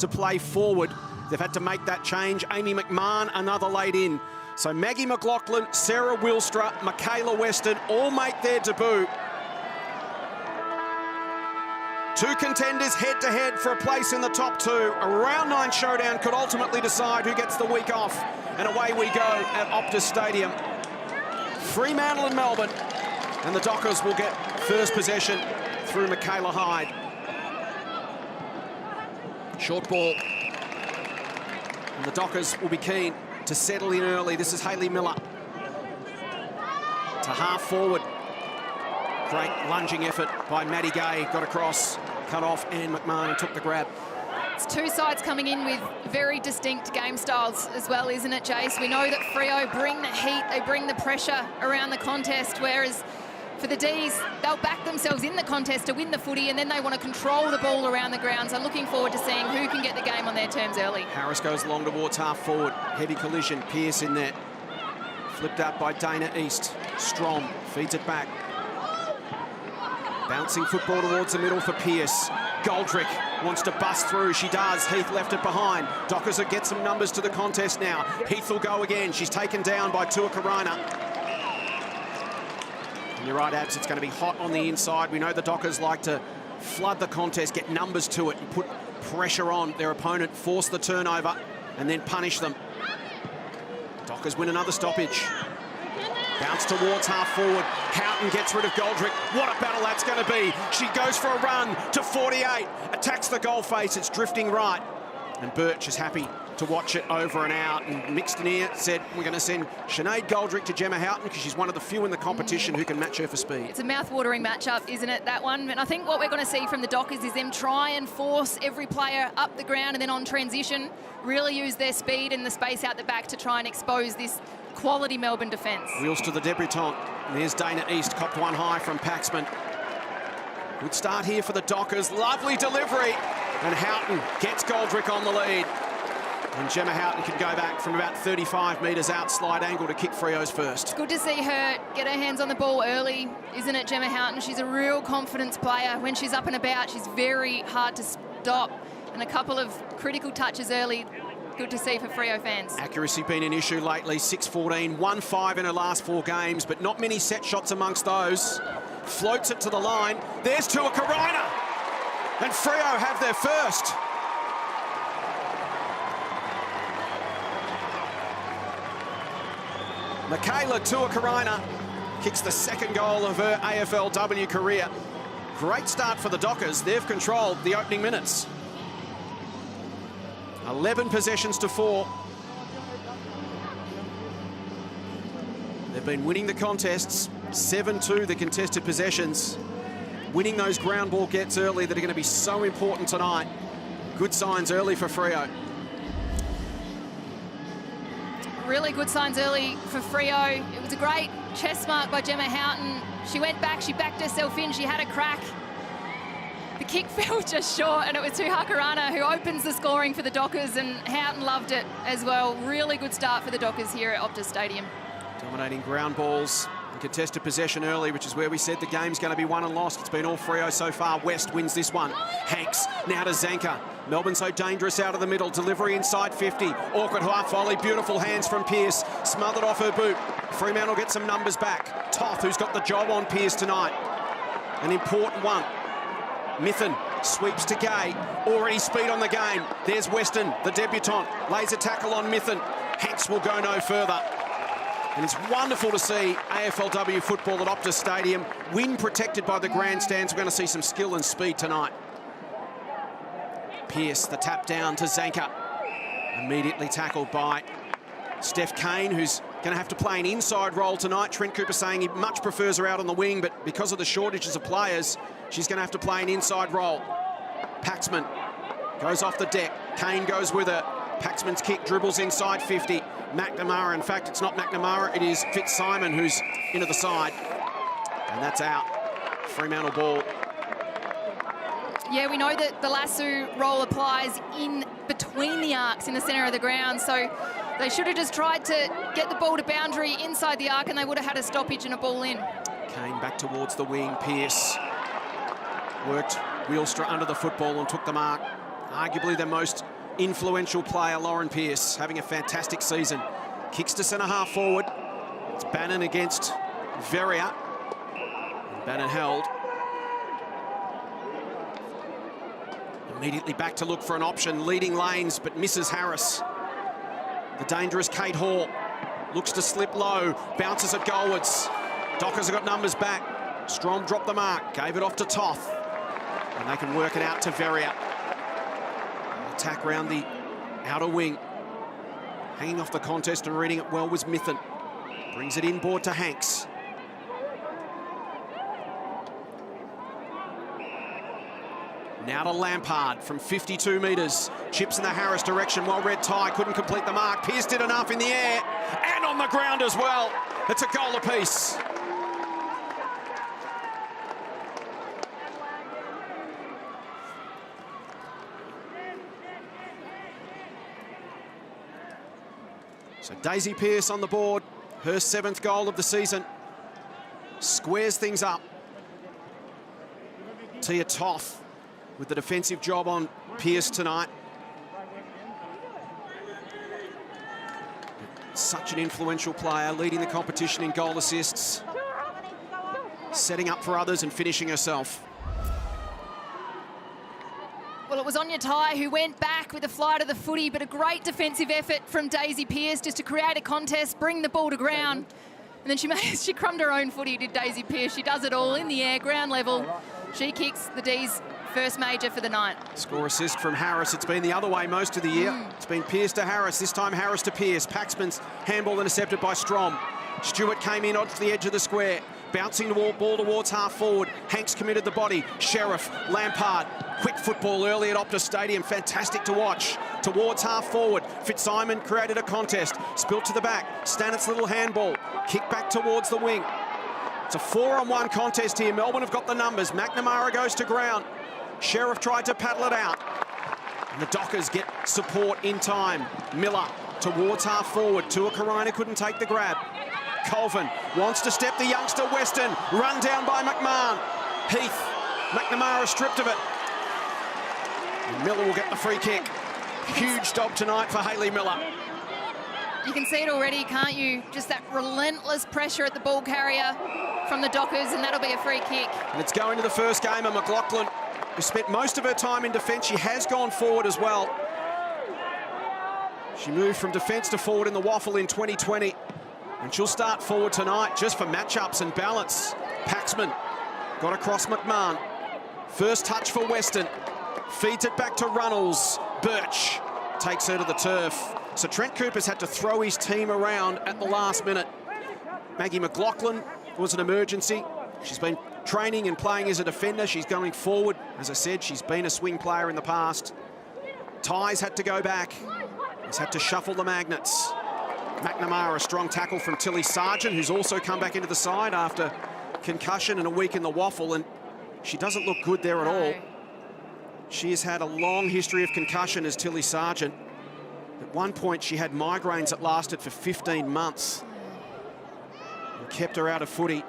to play forward. They've had to make that change. Amy McMahon, another laid in. So Maggie McLaughlin, Sarah Wilstra, Michaela Weston all make their debut. Two contenders head-to-head for a place in the top two. A round 9 showdown could ultimately decide who gets the week off. And away we go at Optus Stadium. Fremantle and Melbourne. And the Dockers will get first possession through Michaela Hyde. Short ball. And the Dockers will be keen to settle in early. This is Hayley Miller. To half forward. Great lunging effort by Maddie Gay. Got across, cut off, and McMahon took the grab. It's two sides coming in with very distinct game styles as well, isn't it, Jace? We know that Freo bring the heat, they bring the pressure around the contest, whereas for the Ds, they'll back themselves in the contest to win the footy, and then they want to control the ball around the ground. So looking forward to seeing who can get the game on their terms early. Harris goes long towards half forward. Heavy collision. Pearce in there. Flipped out by Dana East. Strom feeds it back. Bouncing football towards the middle for Pearce. Goldrick wants to bust through. She does. Heath left it behind. Dockers will get some numbers to the contest now. Heath will go again. She's taken down by Tuakarana. And you're right, Abs, it's going to be hot on the inside. We know the Dockers like to flood the contest, get numbers to it, and put pressure on their opponent, force the turnover, and then punish them. Dockers win another stoppage. Bounce towards half forward. Houghton gets rid of Goldrick. What a battle that's going to be. She goes for a run to 48. Attacks the goal face. It's drifting right. And Birch is happy to watch it over and out. And mixed in here said, we're going to send Sinead Goldrick to Gemma Houghton because she's one of the few in the competition who can match her for speed. It's a mouth-watering matchup, isn't it, that one? And I think what we're going to see from the Dockers is them try and force every player up the ground and then on transition, really use their speed and the space out the back to try and expose this quality Melbourne defence. Wheels to the debutante. And there's Dana East, copped one high from Paxman. Good start here for the Dockers. Lovely delivery. And Houghton gets Goldrick on the lead. And Gemma Houghton can go back from about 35 metres out, slide angle to kick Freo's first. It's good to see her get her hands on the ball early, isn't it, Gemma Houghton? She's a real confidence player. When she's up and about, she's very hard to stop. And a couple of critical touches early. Good to see for Freo fans. Accuracy been an issue lately. 6-14, 1-5 in her last 4 games, but not many set shots amongst those. Floats it to the line. There's Tuakarana. And Freo have their first. Michaela Tuakarana kicks the second goal of her AFLW career. Great start for the Dockers. They've controlled the opening minutes. 11 possessions to 4. They've been winning the contests, 7-2 the contested possessions. Winning those ground ball gets early that are going to be so important tonight. Good signs early for Freo. Really good signs early for Freo. It was a great chest mark by Gemma Houghton. She went back, she backed herself in, she had a crack. The kick fell just short, and it was Tuakarana who opens the scoring for the Dockers, and Houghton loved it as well. Really good start for the Dockers here at Optus Stadium. Dominating ground balls and contested possession early, which is where we said the game's going to be won and lost. It's been all Freo so far. West wins this one. Hanks now to Zanker. Melbourne so dangerous out of the middle. Delivery inside 50. Awkward half volley. Beautiful hands from Pearce. Smothered off her boot. Fremantle gets some numbers back. Toth, who's got the job on Pearce tonight. An important one. Mithen sweeps to Gay. Already speed on the game. There's Weston, the debutante. Lays a tackle on Mithen. Hanks will go no further. And it's wonderful to see AFLW football at Optus Stadium. Win protected by the grandstands. We're going to see some skill and speed tonight. Pearce, the tap down to Zanker. Immediately tackled by Steph Kane, who's going to have to play an inside role tonight. Trent Cooper saying he much prefers her out on the wing, but because of the shortages of players, she's going to have to play an inside role. Paxman goes off the deck. Kane goes with her. Paxman's kick dribbles inside 50. McNamara, in fact, it's not McNamara, it is Fitzsimon who's into the side. And that's out. Fremantle ball. Yeah, we know that the lasso role applies in between the arcs in the centre of the ground, so they should have just tried to get the ball to boundary inside the arc, and they would have had a stoppage and a ball in. Kane back towards the wing. Pearce worked Wheelstra under the football and took the mark. Arguably the most influential player, Lauren Pearce, having a fantastic season. Kicks to centre half forward. It's Bannon against Verrier. And Bannon held. Immediately back to look for an option, leading lanes, but misses Harris. The dangerous Kate Hall looks to slip low, bounces at goalwards. Dockers have got numbers back. Strom dropped the mark, gave it off to Toth. And they can work it out to Verrier. Attack round the outer wing. Hanging off the contest and reading it well was Mithen. Brings it inboard to Hanks. Now to Lampard from 52 metres. Chips in the Harris direction while Red Tie couldn't complete the mark. Pearce did enough in the air and on the ground as well. It's a goal apiece. So Daisy Pearce on the board, her 7th goal of the season. Squares things up. Tia Toth with the defensive job on Pearce tonight. Such an influential player, leading the competition in goal assists, setting up for others and finishing herself. Well, it was Anya Tai who went back with a fly to the footy, but a great defensive effort from Daisy Pearce just to create a contest, bring the ball to ground. And then she crumbed her own footy, did Daisy Pearce. She does it all in the air, ground level. She kicks the D's first major for the night. Score assist from Harris. It's been the other way most of the year. It's been Pearce to Harris, this time Harris to Pearce. Paxman's handball intercepted by Strom. Stewart came in onto the edge of the square, bouncing the ball towards half forward. Hanks committed the body. Sheriff, Lampard, quick football early at Optus Stadium. Fantastic to watch. Towards half forward, Fitzsimon created a contest. Spilt to the back. Stannett's little handball. Kick back towards the wing. It's a 4-on-1 contest here. Melbourne have got the numbers. McNamara goes to ground. Sheriff tried to paddle it out. And the Dockers get support in time. Miller towards half forward. Tua Karina couldn't take the grab. Colvin wants to step the youngster Weston. Run down by McMahon. Heath. McNamara stripped of it. And Miller will get the free kick. Huge job tonight for Hayley Miller. You can see it already, can't you? Just that relentless pressure at the ball carrier from the Dockers, and that'll be a free kick. And it's going to the first game of McLaughlin, who spent most of her time in defence. She has gone forward as well. She moved from defence to forward in the waffle in 2020. And she'll start forward tonight just for matchups and balance. Paxman got across McMahon. First touch for Weston. Feeds it back to Runnels. Birch takes her to the turf. So Trent Cooper's had to throw his team around at the last minute. Maggie McLaughlin was an emergency. She's been training and playing as a defender. She's going forward. As I said, she's been a swing player in the past. Ty's had to go back. He's had to shuffle the magnets. McNamara, a strong tackle from Tilly Sargent, who's also come back into the side after concussion and a week in the waffle, and she doesn't look good there at all. She has had a long history of concussion as Tilly Sargent. At one point, she had migraines that lasted for 15 months and kept her out of footy.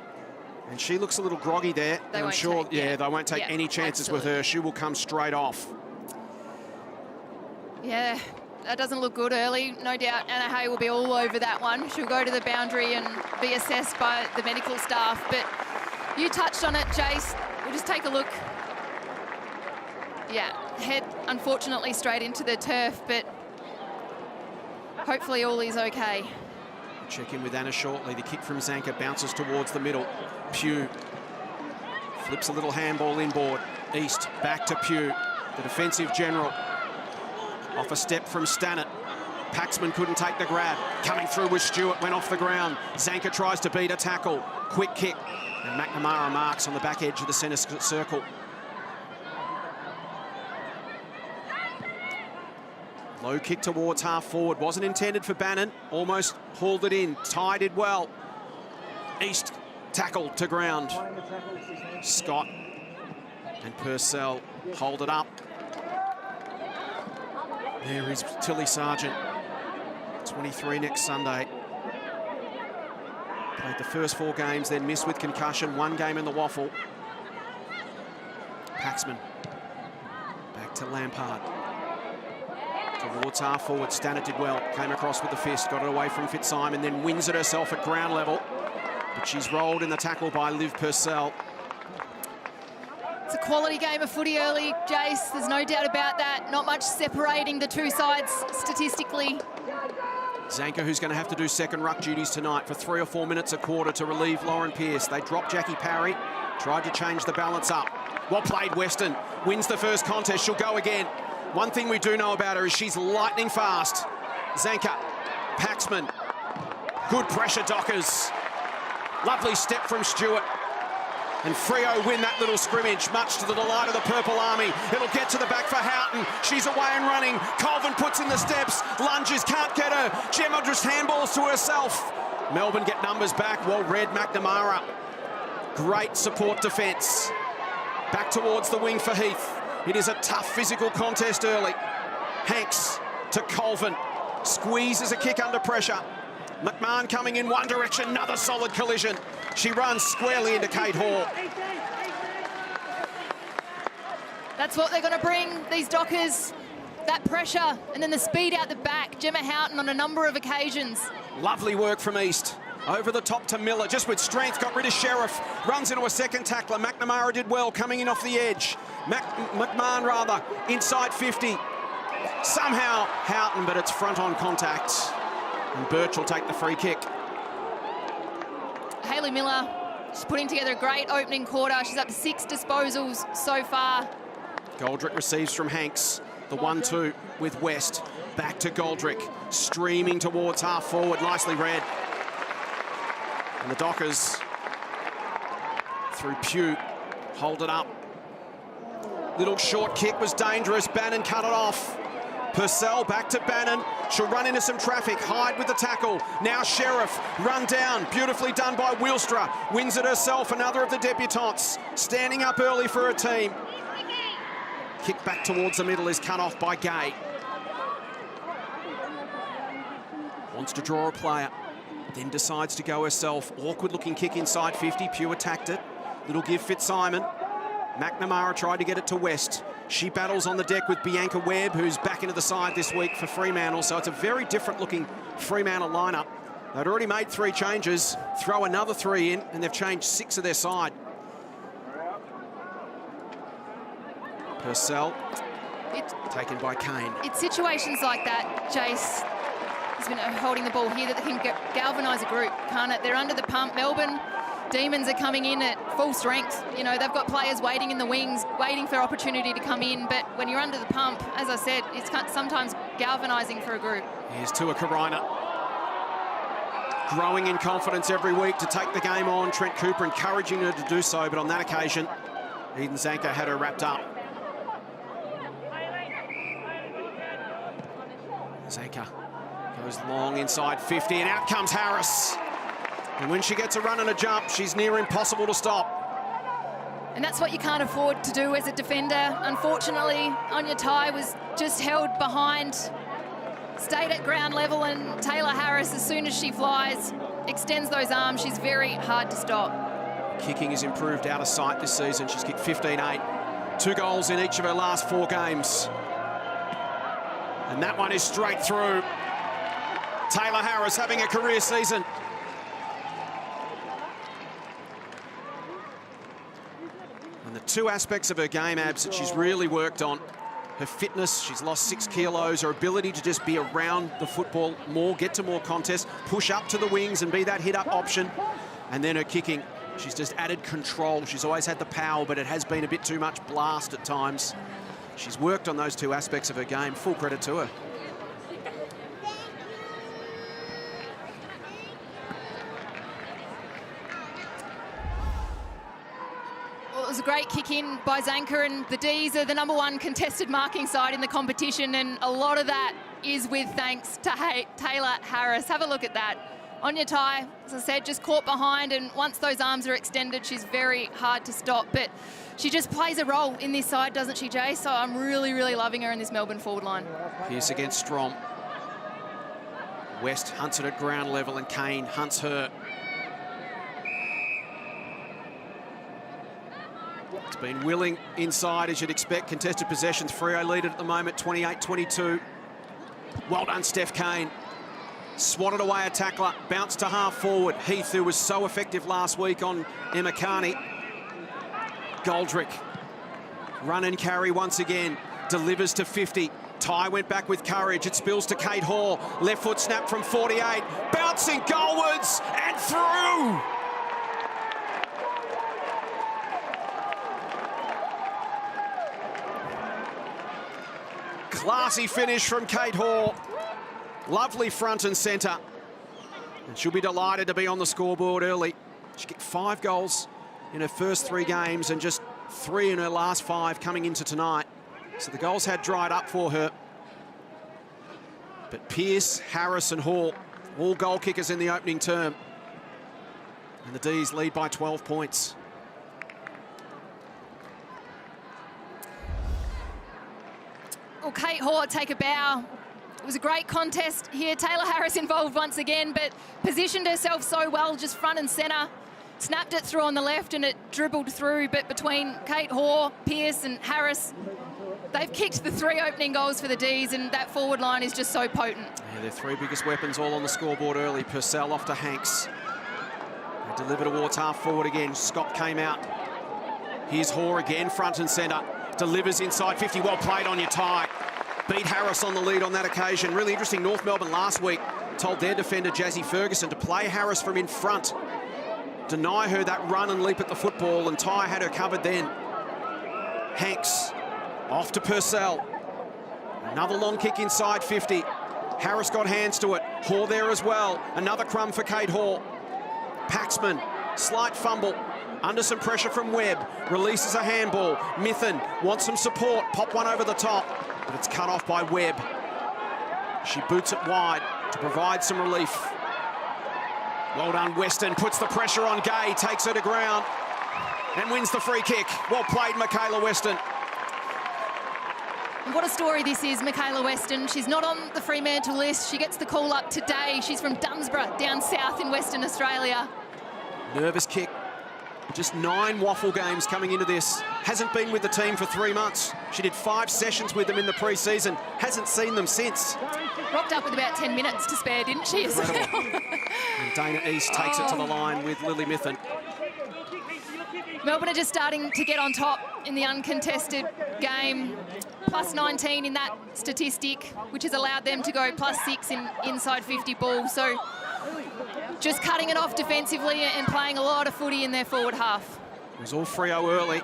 And she looks a little groggy there. They I'm sure, they won't take any chances with her. She will come straight off. Yeah, that doesn't look good early. No doubt Anna Hay will be all over that one. She'll go to the boundary and be assessed by the medical staff. But you touched on it, Jace. We'll just take a look. Yeah, head unfortunately straight into the turf, but hopefully all is okay. Check in with Anna shortly. The kick from Zanka bounces towards the middle. Pugh flips a little handball inboard. East back to Pugh, the defensive general. Off a step from Stannett. Paxman couldn't take the grab. Coming through with Stewart, went off the ground. Zanka tries to beat a tackle. Quick kick. And McNamara marks on the back edge of the centre circle. Low kick towards half forward. Wasn't intended for Bannon. Almost hauled it in. Ty did well. East tackle to ground. Scott and Purcell hold it up. There is Tilly Sargent. 23 next Sunday. Played the first 4 games, then missed with concussion. 1 game in the waffle. Paxman. Back to Lampard. towards half forward. Stannard did well, came across with the fist, got it away from Fitzsimon, then wins it herself at ground level. But she's rolled in the tackle by Liv Purcell. It's a quality game of footy early, Jace. There's no doubt about that. Not much separating the two sides statistically. Zanker, who's going to have to do second ruck duties tonight for 3 or 4 minutes a quarter to relieve Lauren Pearce. They dropped Jackie Parry, tried to change the balance up. Well played, Weston. Wins the first contest, she'll go again. One thing we do know about her is she's lightning fast. Zanker, Paxman. Good pressure, Dockers. Lovely step from Stewart. And Freo win that little scrimmage, much to the delight of the Purple Army. It'll get to the back for Houghton. She's away and running. Colvin puts in the steps. Lunges, can't get her. Gemma just handballs to herself. Melbourne get numbers back. Well read, McNamara. Great support defence. Back towards the wing for Heath. It is a tough physical contest early. Hanks to Colvin. Squeezes a kick under pressure. McMahon coming in one direction, another solid collision. She runs squarely into Kate Hall. That's what they're going to bring, these Dockers. That pressure and then the speed out the back. Gemma Houghton on a number of occasions. Lovely work from East. Over the top to Miller, just with strength, got rid of Sheriff. Runs into a second tackler. McNamara did well, coming in off the edge. McMahon rather, inside 50. Somehow Houghton, but it's front on contact. And Birch will take the free kick. Hayley Miller, she's putting together a great opening quarter. She's up to 6 disposals so far. Goldrick receives from Hanks. The 1-2 with West. Back to Goldrick. Streaming towards half forward. Nicely read. And the Dockers, through Pugh, hold it up. Little short kick was dangerous. Bannon cut it off. Purcell back to Bannon. She'll run into some traffic, hide with the tackle. Now Sheriff, run down. Beautifully done by Wilstra. Wins it herself, another of the debutantes. Standing up early for her team. Kick back towards the middle is cut off by Gay. Wants to draw a player, then decides to go herself. Awkward looking kick inside 50, Pugh attacked it. Little give Fitzsimon. McNamara tried to get it to West. She battles on the deck with Bianca Webb, who's back into the side this week for Fremantle. So it's a very different looking Fremantle lineup. They'd already made 3 changes, throw another 3 in, and they've changed 6 of their side. Purcell, taken by Kane. It's situations like that, Jace, has been holding the ball here, that they can galvanise a group, can't it? They're under the pump. Melbourne Demons are coming in at full strength. You know, they've got players waiting in the wings, waiting for opportunity to come in. But when you're under the pump, as I said, it's sometimes galvanising for a group. Here's Tua Karina. Growing in confidence every week to take the game on. Trent Cooper encouraging her to do so, but on that occasion, Eden Zanker had her wrapped up. Zanker goes long inside 50, and out comes Harris. And when she gets a run and a jump, she's near impossible to stop. And that's what you can't afford to do as a defender. Unfortunately, Anya Tai was just held behind, stayed at ground level, and Taylor Harris, as soon as she flies, extends those arms. She's very hard to stop. Kicking has improved out of sight this season. She's kicked 15-8. 2 goals in each of her last 4 games. And that one is straight through. Taylor Harris having a career season. And the 2 aspects of her game, Abs, that she's really worked on. Her fitness, she's lost 6 kilos. Her ability to just be around the football more, get to more contests, push up to the wings and be that hit-up option. And then her kicking, she's just added control. She's always had the power, but it has been a bit too much blast at times. She's worked on those 2 aspects of her game. Full credit to her. Well, it was a great kick in by Zanker, and the D's are the #1 contested marking side in the competition, and a lot of that is with thanks to Taylor Harris. Have a look at that. Anya Tai, as I said, just caught behind, and once those arms are extended, she's very hard to stop. But she just plays a role in this side, doesn't she, Jay? So I'm really, really loving her in this Melbourne forward line. Pearce against Strom. West hunts it at ground level, and Kane hunts her. It's been willing inside, as you'd expect. Contested possessions. Freo lead it at the moment, 28-22. Well done, Steph Kane. Swatted away a tackler, bounced to half forward. Heath, who was so effective last week on Emma Carney. Goldrick, run and carry once again, delivers to 50. Ty went back with courage. It spills to Kate Hall. Left foot snap from 48. Bouncing goalwards and through. Classy finish from Kate Hall. Lovely front and centre. And she'll be delighted to be on the scoreboard early. She kicked 5 goals in her first 3 games and just 3 in her last 5 coming into tonight. So the goals had dried up for her. But Pearce, Harris and Hall, all goal kickers in the opening term. And the D's lead by 12 points. Well, Kate Hall take a bow. It was a great contest here. Taylor Harris involved once again, but positioned herself so well, just front and centre. Snapped it through on the left and it dribbled through, but between Kate Hall, Pearce and Harris, they've kicked the 3 opening goals for the D's, and that forward line is just so potent. Yeah, their 3 biggest weapons all on the scoreboard early. Purcell off to Hanks. They deliver towards half forward again. Scott came out. Here's Hall again, front and centre. Delivers inside 50. Well played on your tie. Beat Harris on the lead on that occasion. Really interesting, North Melbourne last week told their defender Jazzy Ferguson to play Harris from in front. Deny her that run and leap at the football, and Ty had her covered then. Hanks off to Purcell. Another long kick inside 50. Harris got hands to it. Hall there as well. Another crumb for Kate Hall. Paxman, slight fumble. Under some pressure from Webb. Releases a handball. Mithen wants some support. Pop one over the top. But it's cut off by Webb. She boots it wide to provide some relief. Well done, Weston. Puts the pressure on Gay. Takes her to ground. And wins the free kick. Well played, Michaela Weston. What a story this is, Michaela Weston. She's not on the Fremantle list. She gets the call up today. She's from Dunsborough, down south in Western Australia. Nervous kick. Just 9 waffle games coming into this. Hasn't been with the team for 3 months. She did 5 sessions with them in the pre-season. Hasn't seen them since. Rocked up with about 10 minutes to spare, didn't she, as well? And Dana East takes it to the line with Lily Mithen. Melbourne are just starting to get on top in the uncontested game. Plus 19 in that statistic, which has allowed them to go plus 6 in inside 50 ball. So just cutting it off defensively and playing a lot of footy in their forward half. It was all Freo early.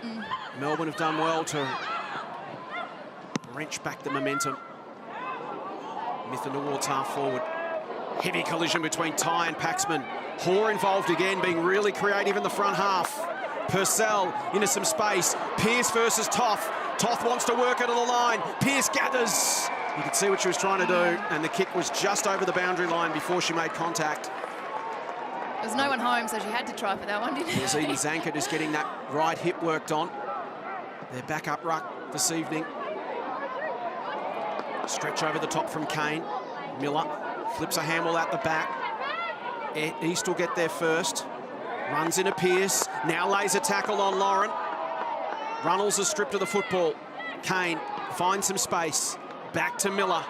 Melbourne have done well to wrench back the momentum. Mithen towards half forward. Heavy collision between Ty and Paxman. Hoare involved again, being really creative in the front half. Purcell into some space. Pearce versus Toth. Toth wants to work it to the line. Pearce gathers. You could see what she was trying to do, and the kick was just over the boundary line before she made contact. There was no one home, so she had to try for that one, didn't she? There's Edie Zanker just getting that right hip worked on. Their backup ruck this evening. Stretch over the top from Kane. Miller flips a handball out the back. East will get there first. Runs into Pearce. Now lays a tackle on Lauren. Runnels is stripped of the football. Kane finds some space. Back to Miller.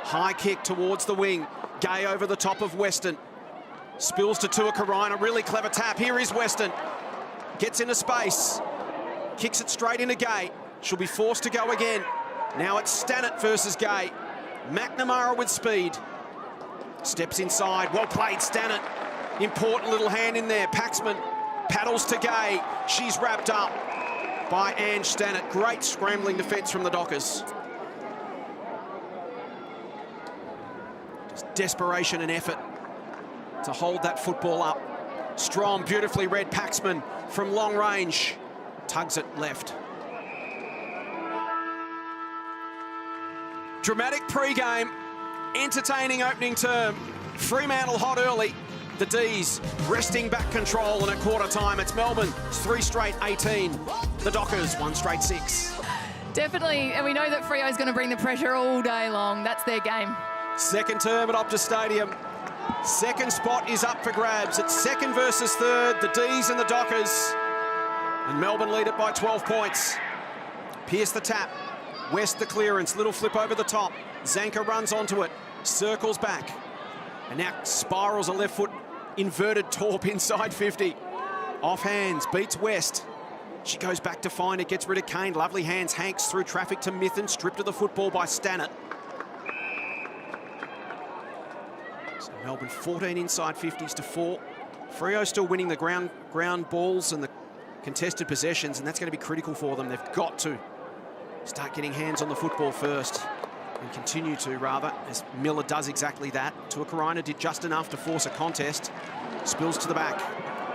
High kick towards the wing. Gay over the top of Weston. Spills to Tuakarina. Really clever tap. Here is Weston. Gets into space. Kicks it straight into Gay. She'll be forced to go again. Now it's Stannett versus Gay. McNamara with speed. Steps inside. Well played, Stannett. Important little hand in there. Paxman paddles to Gay. She's wrapped up by Ange Stannett. Great scrambling defence from the Dockers. Just desperation and effort to hold that football up. Strong, beautifully read Paxman from long range. Tugs it left. Dramatic pre-game, entertaining opening term. Fremantle hot early. The D's wresting back control, and at quarter time it's Melbourne 3 straight 18. The Dockers 1 straight 6. Definitely, and we know that Freo's going to bring the pressure all day long. That's their game. Second term at Optus Stadium. Second spot is up for grabs. It's second versus third, the D's and the Dockers. And Melbourne lead it by 12 points. Pearce the tap. West the clearance. Little flip over the top. Zanka runs onto it, circles back, and now spirals a left foot inverted torp inside 50. Off hands, beats West. She goes back to find it, gets rid of Kane. Lovely hands, Hanks through traffic to Mithun, stripped of the football by Stannett. So Melbourne 14 inside 50s to 4. Freo still winning the ground balls and the contested possessions, and that's going to be critical for them. They've got to start getting hands on the football first, and continue to, rather, as Miller does exactly that. Tuakarina did just enough to force a contest. Spills to the back.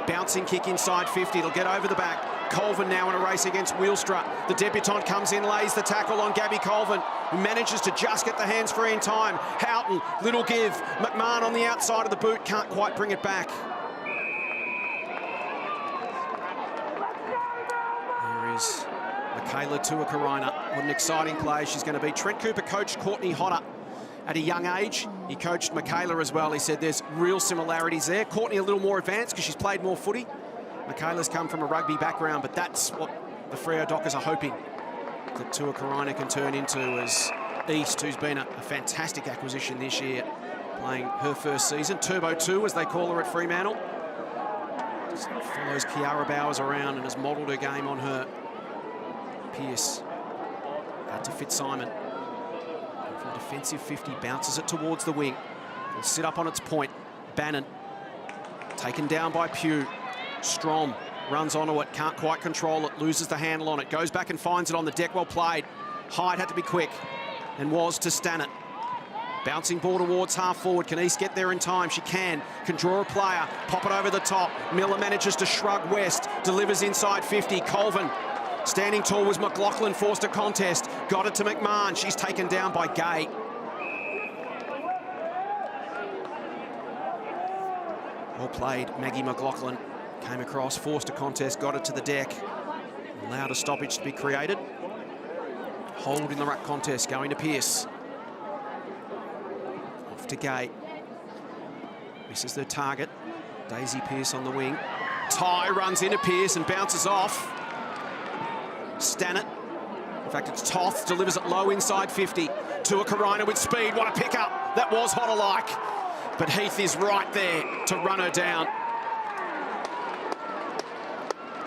Bouncing kick inside 50. It'll get over the back. Colvin now in a race against Wheelstra. The debutante comes in, lays the tackle on Gabby Colvin, who manages to just get the hands free in time. Houghton, little give. McMahon on the outside of the boot, can't quite bring it back. There is Michaela Tuakarina. What an exciting play she's going to be. Trent Cooper coached Courtney Hodder at a young age. He coached Michaela as well. He said there's real similarities there. Courtney a little more advanced because she's played more footy. Michaela's come from a rugby background, but that's what the Freo Dockers are hoping that Tuakarina can turn into, as East, who's been a fantastic acquisition this year, playing her first season. Turbo 2, as they call her at Fremantle. Just follows Kiara Bowers around and has modelled her game on her. Pearce out to Fitzsimon. From defensive 50, bounces it towards the wing. Will sit up on its point. Bannon taken down by Pugh. Strom runs onto it, can't quite control it, loses the handle on it, goes back and finds it on the deck. Well played. Hyde had to be quick, and was to Stannett. Bouncing ball towards half forward. Can East get there in time? She can draw a player, pop it over the top. Miller manages to shrug West, delivers inside 50. Colvin standing tall was McLaughlin, forced a contest, got it to McMahon. She's taken down by Gay. Well played, Maggie McLaughlin. Came across, forced a contest, got it to the deck. Allowed a stoppage to be created. Hold in the ruck contest, going to Pearce. Off to Gay. Misses their target. Daisy Pearce on the wing. Ty runs into Pearce and bounces off. Stannett. In fact, it's Toth, delivers it low inside 50. Tuakarina with speed, what a pickup. That was Hodder-like. But Heath is right there to run her down.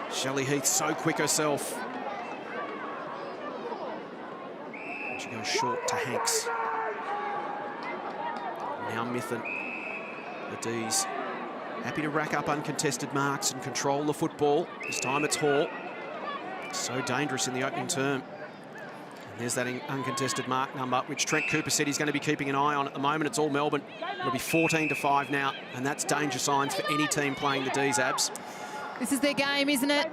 Shelley Heath so quick herself. And she goes short to Hanks. Now Mithun. The D's happy to rack up uncontested marks and control the football. This time it's Hall. So dangerous in the opening term. And there's that uncontested mark number, which Trent Cooper said he's going to be keeping an eye on. At the moment, it's all Melbourne. It'll be 14-5 now, and that's danger signs for any team playing the D's, Abs. This is their game, isn't it?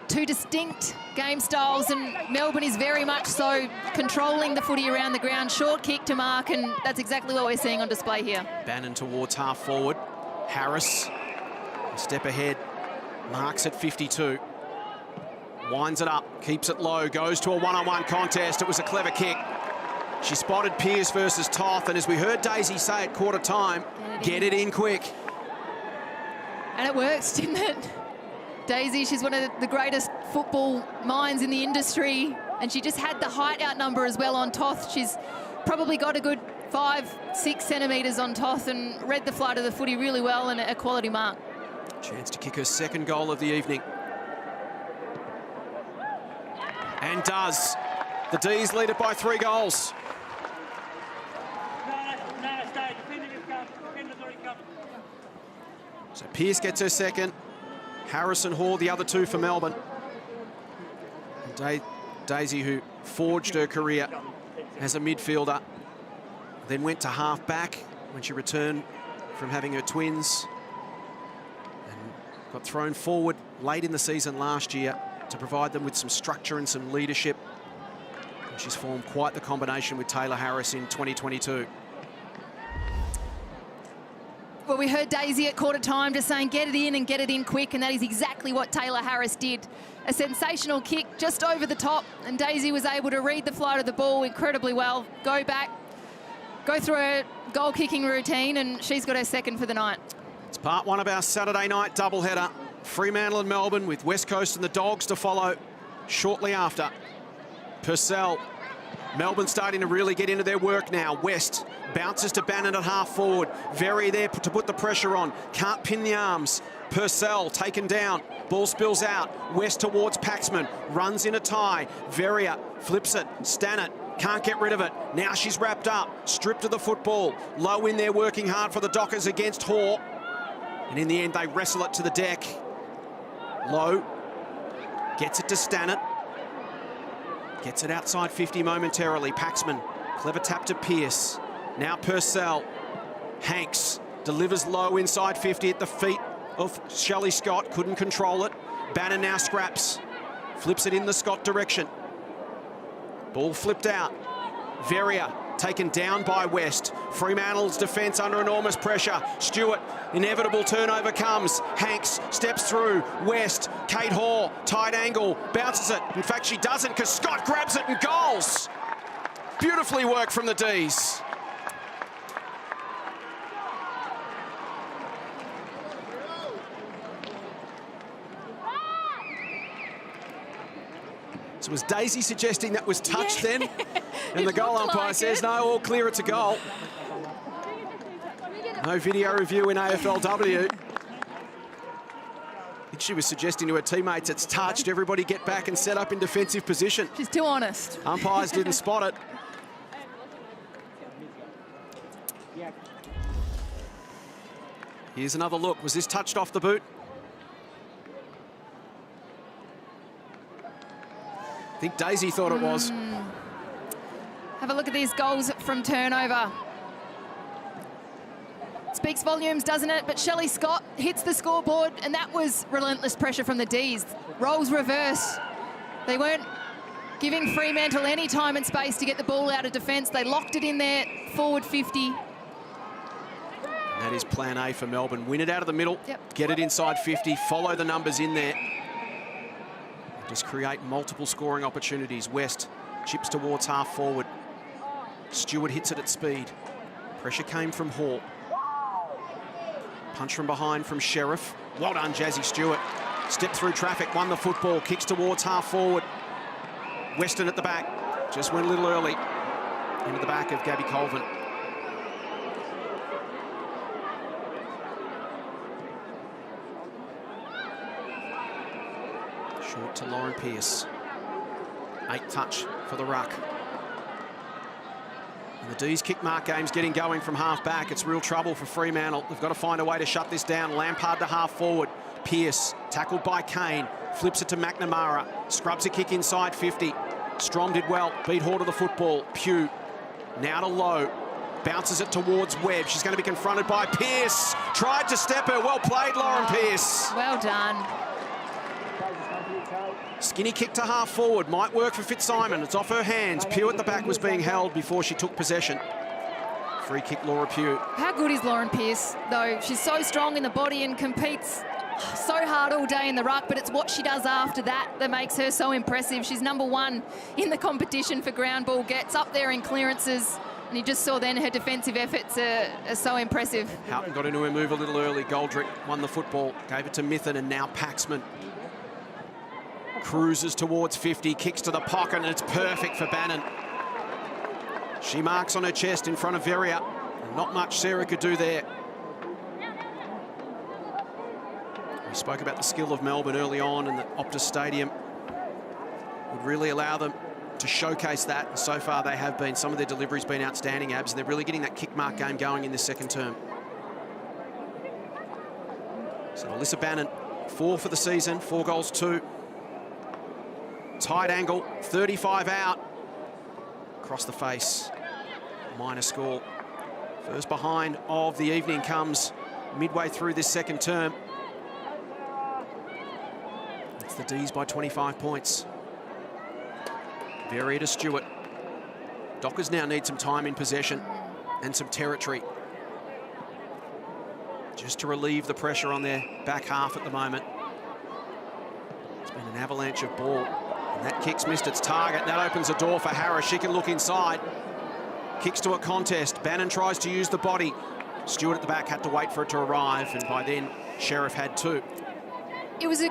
Two distinct game styles, and Melbourne is very much so controlling the footy around the ground. Short kick to mark, and that's exactly what we're seeing on display here. Bannon towards half forward. Harris, a step ahead, marks at 52. Winds it up, keeps it low, goes to a one-on-one contest. It was a clever kick. She spotted Pearce versus Toth, and as we heard Daisy say at quarter time, get it in quick. And it works, didn't it? Daisy, she's one of the greatest football minds in the industry, and she just had the height outnumber as well on Toth. She's probably got a good 5-6 centimetres on Toth and read the flight of the footy really well, and a quality mark. Chance to kick her second goal of the evening. And does. The D's lead it by 3 goals. So Pearce gets her second. Harrison Hall, the other 2 for Melbourne. And Daisy, who forged her career as a midfielder, then went to half back when she returned from having her twins, and got thrown forward late in the season last year to provide them with some structure and some leadership. And she's formed quite the combination with Taylor Harris in 2022. Well, we heard Daisy at quarter time just saying get it in and get it in quick, and that is exactly what Taylor Harris did. A sensational kick just over the top, and Daisy was able to read the flight of the ball incredibly well, go back, go through her goal-kicking routine, and she's got her second for the night. It's part 1 of our Saturday night doubleheader. Fremantle and Melbourne, with West Coast and the Dogs to follow shortly after. Purcell Melbourne starting to really get into their work now. West bounces to Bannon at half forward. Very there to put the pressure on. Can't pin the arms. Purcell taken down. Ball spills out. West towards Paxman. Runs in a tie. Veria flips it. Stannett can't get rid of it. Now she's wrapped up. Stripped of the football. Low in there working hard for the Dockers against Hoare. And in the end, they wrestle it to the deck. Low gets it to Stannett. Gets it outside 50 momentarily. Paxman, clever tap to Pearce. Now Purcell. Hanks delivers low inside 50 at the feet of Shelley Scott. Couldn't control it. Bannon now scraps. Flips it in the Scott direction. Ball flipped out. Veria taken down by West. Fremantle's defence under enormous pressure. Stewart, inevitable turnover comes. Hanks steps through. West, Kate Hoare, tight angle, bounces it. In fact, she doesn't because Scott grabs it and goals. Beautifully worked from the Ds. So was Daisy suggesting that was touched then? And the goal umpire says, no, all clear, it's a goal. No video review in AFLW. I think she was suggesting to her teammates, it's touched, everybody get back and set up in defensive position. She's too honest. Umpires didn't spot it. Here's another look. Was this touched off the boot? I think Daisy thought it was. Have a look at these goals from turnover. Speaks volumes, doesn't it? But Shelley Scott hits the scoreboard, and that was relentless pressure from the Ds. Roles reverse. They weren't giving Fremantle any time and space to get the ball out of defence. They locked it in there, forward 50. That is plan A for Melbourne. Win it out of the middle, get it inside 50, follow the numbers in there. Just create multiple scoring opportunities. West chips towards half forward. Stewart hits it at speed. Pressure came from Hoare. Punch from behind from Sheriff. Well done, Jazzy Stewart. Stepped through traffic, won the football, kicks towards half forward. Weston at the back. Just went a little early. Into the back of Gabby Colvin. Short to Lauren Pearce. 8 touch for the ruck. And the D's kick mark game's getting going from half back. It's real trouble for Fremantle. They've got to find a way to shut this down. Lampard to half forward. Pearce tackled by Kane. Flips it to McNamara. Scrubs a kick inside 50. Strom did well. Beat Hoare to the football. Pugh now to Low. Bounces it towards Webb. She's going to be confronted by Pearce. Tried to step her. Well played, Lauren Pearce. Well done. Skinny kick to half forward. Might work for Fitzsimon. It's off her hands. Pugh at the back was being held before she took possession. Free kick, Laura Pugh. How good is Lauren Pearce, though? She's so strong in the body and competes so hard all day in the ruck, but it's what she does after that that makes her so impressive. She's #1 in the competition for ground ball gets, up there in clearances, and you just saw then her defensive efforts are so impressive. Houghton got into her move a little early. Goldrick won the football, gave it to Mithen, and now Paxman. Cruises towards 50, kicks to the pocket, and it's perfect for Bannon. She marks on her chest in front of Veria. Not much Sarah could do there. We spoke about the skill of Melbourne early on, and that Optus Stadium would really allow them to showcase that. And so far they have been. Some of their delivery's been outstanding, Abs, and they're really getting that kick mark game going in this second term. So Alyssa Bannon, 4 for the season, 4 goals, 2. Tight angle, 35 out. Across the face, minor score. First behind of the evening comes midway through this second term. It's the D's by 25 points. Veria to Stewart. Dockers now need some time in possession and some territory, just to relieve the pressure on their back half at the moment. It's been an avalanche of ball. And that kick's missed its target. That opens the door for Harris. She can look inside. Kicks to a contest. Bannon tries to use the body. Stewart at the back had to wait for it to arrive, and by then Sheriff had too. It was a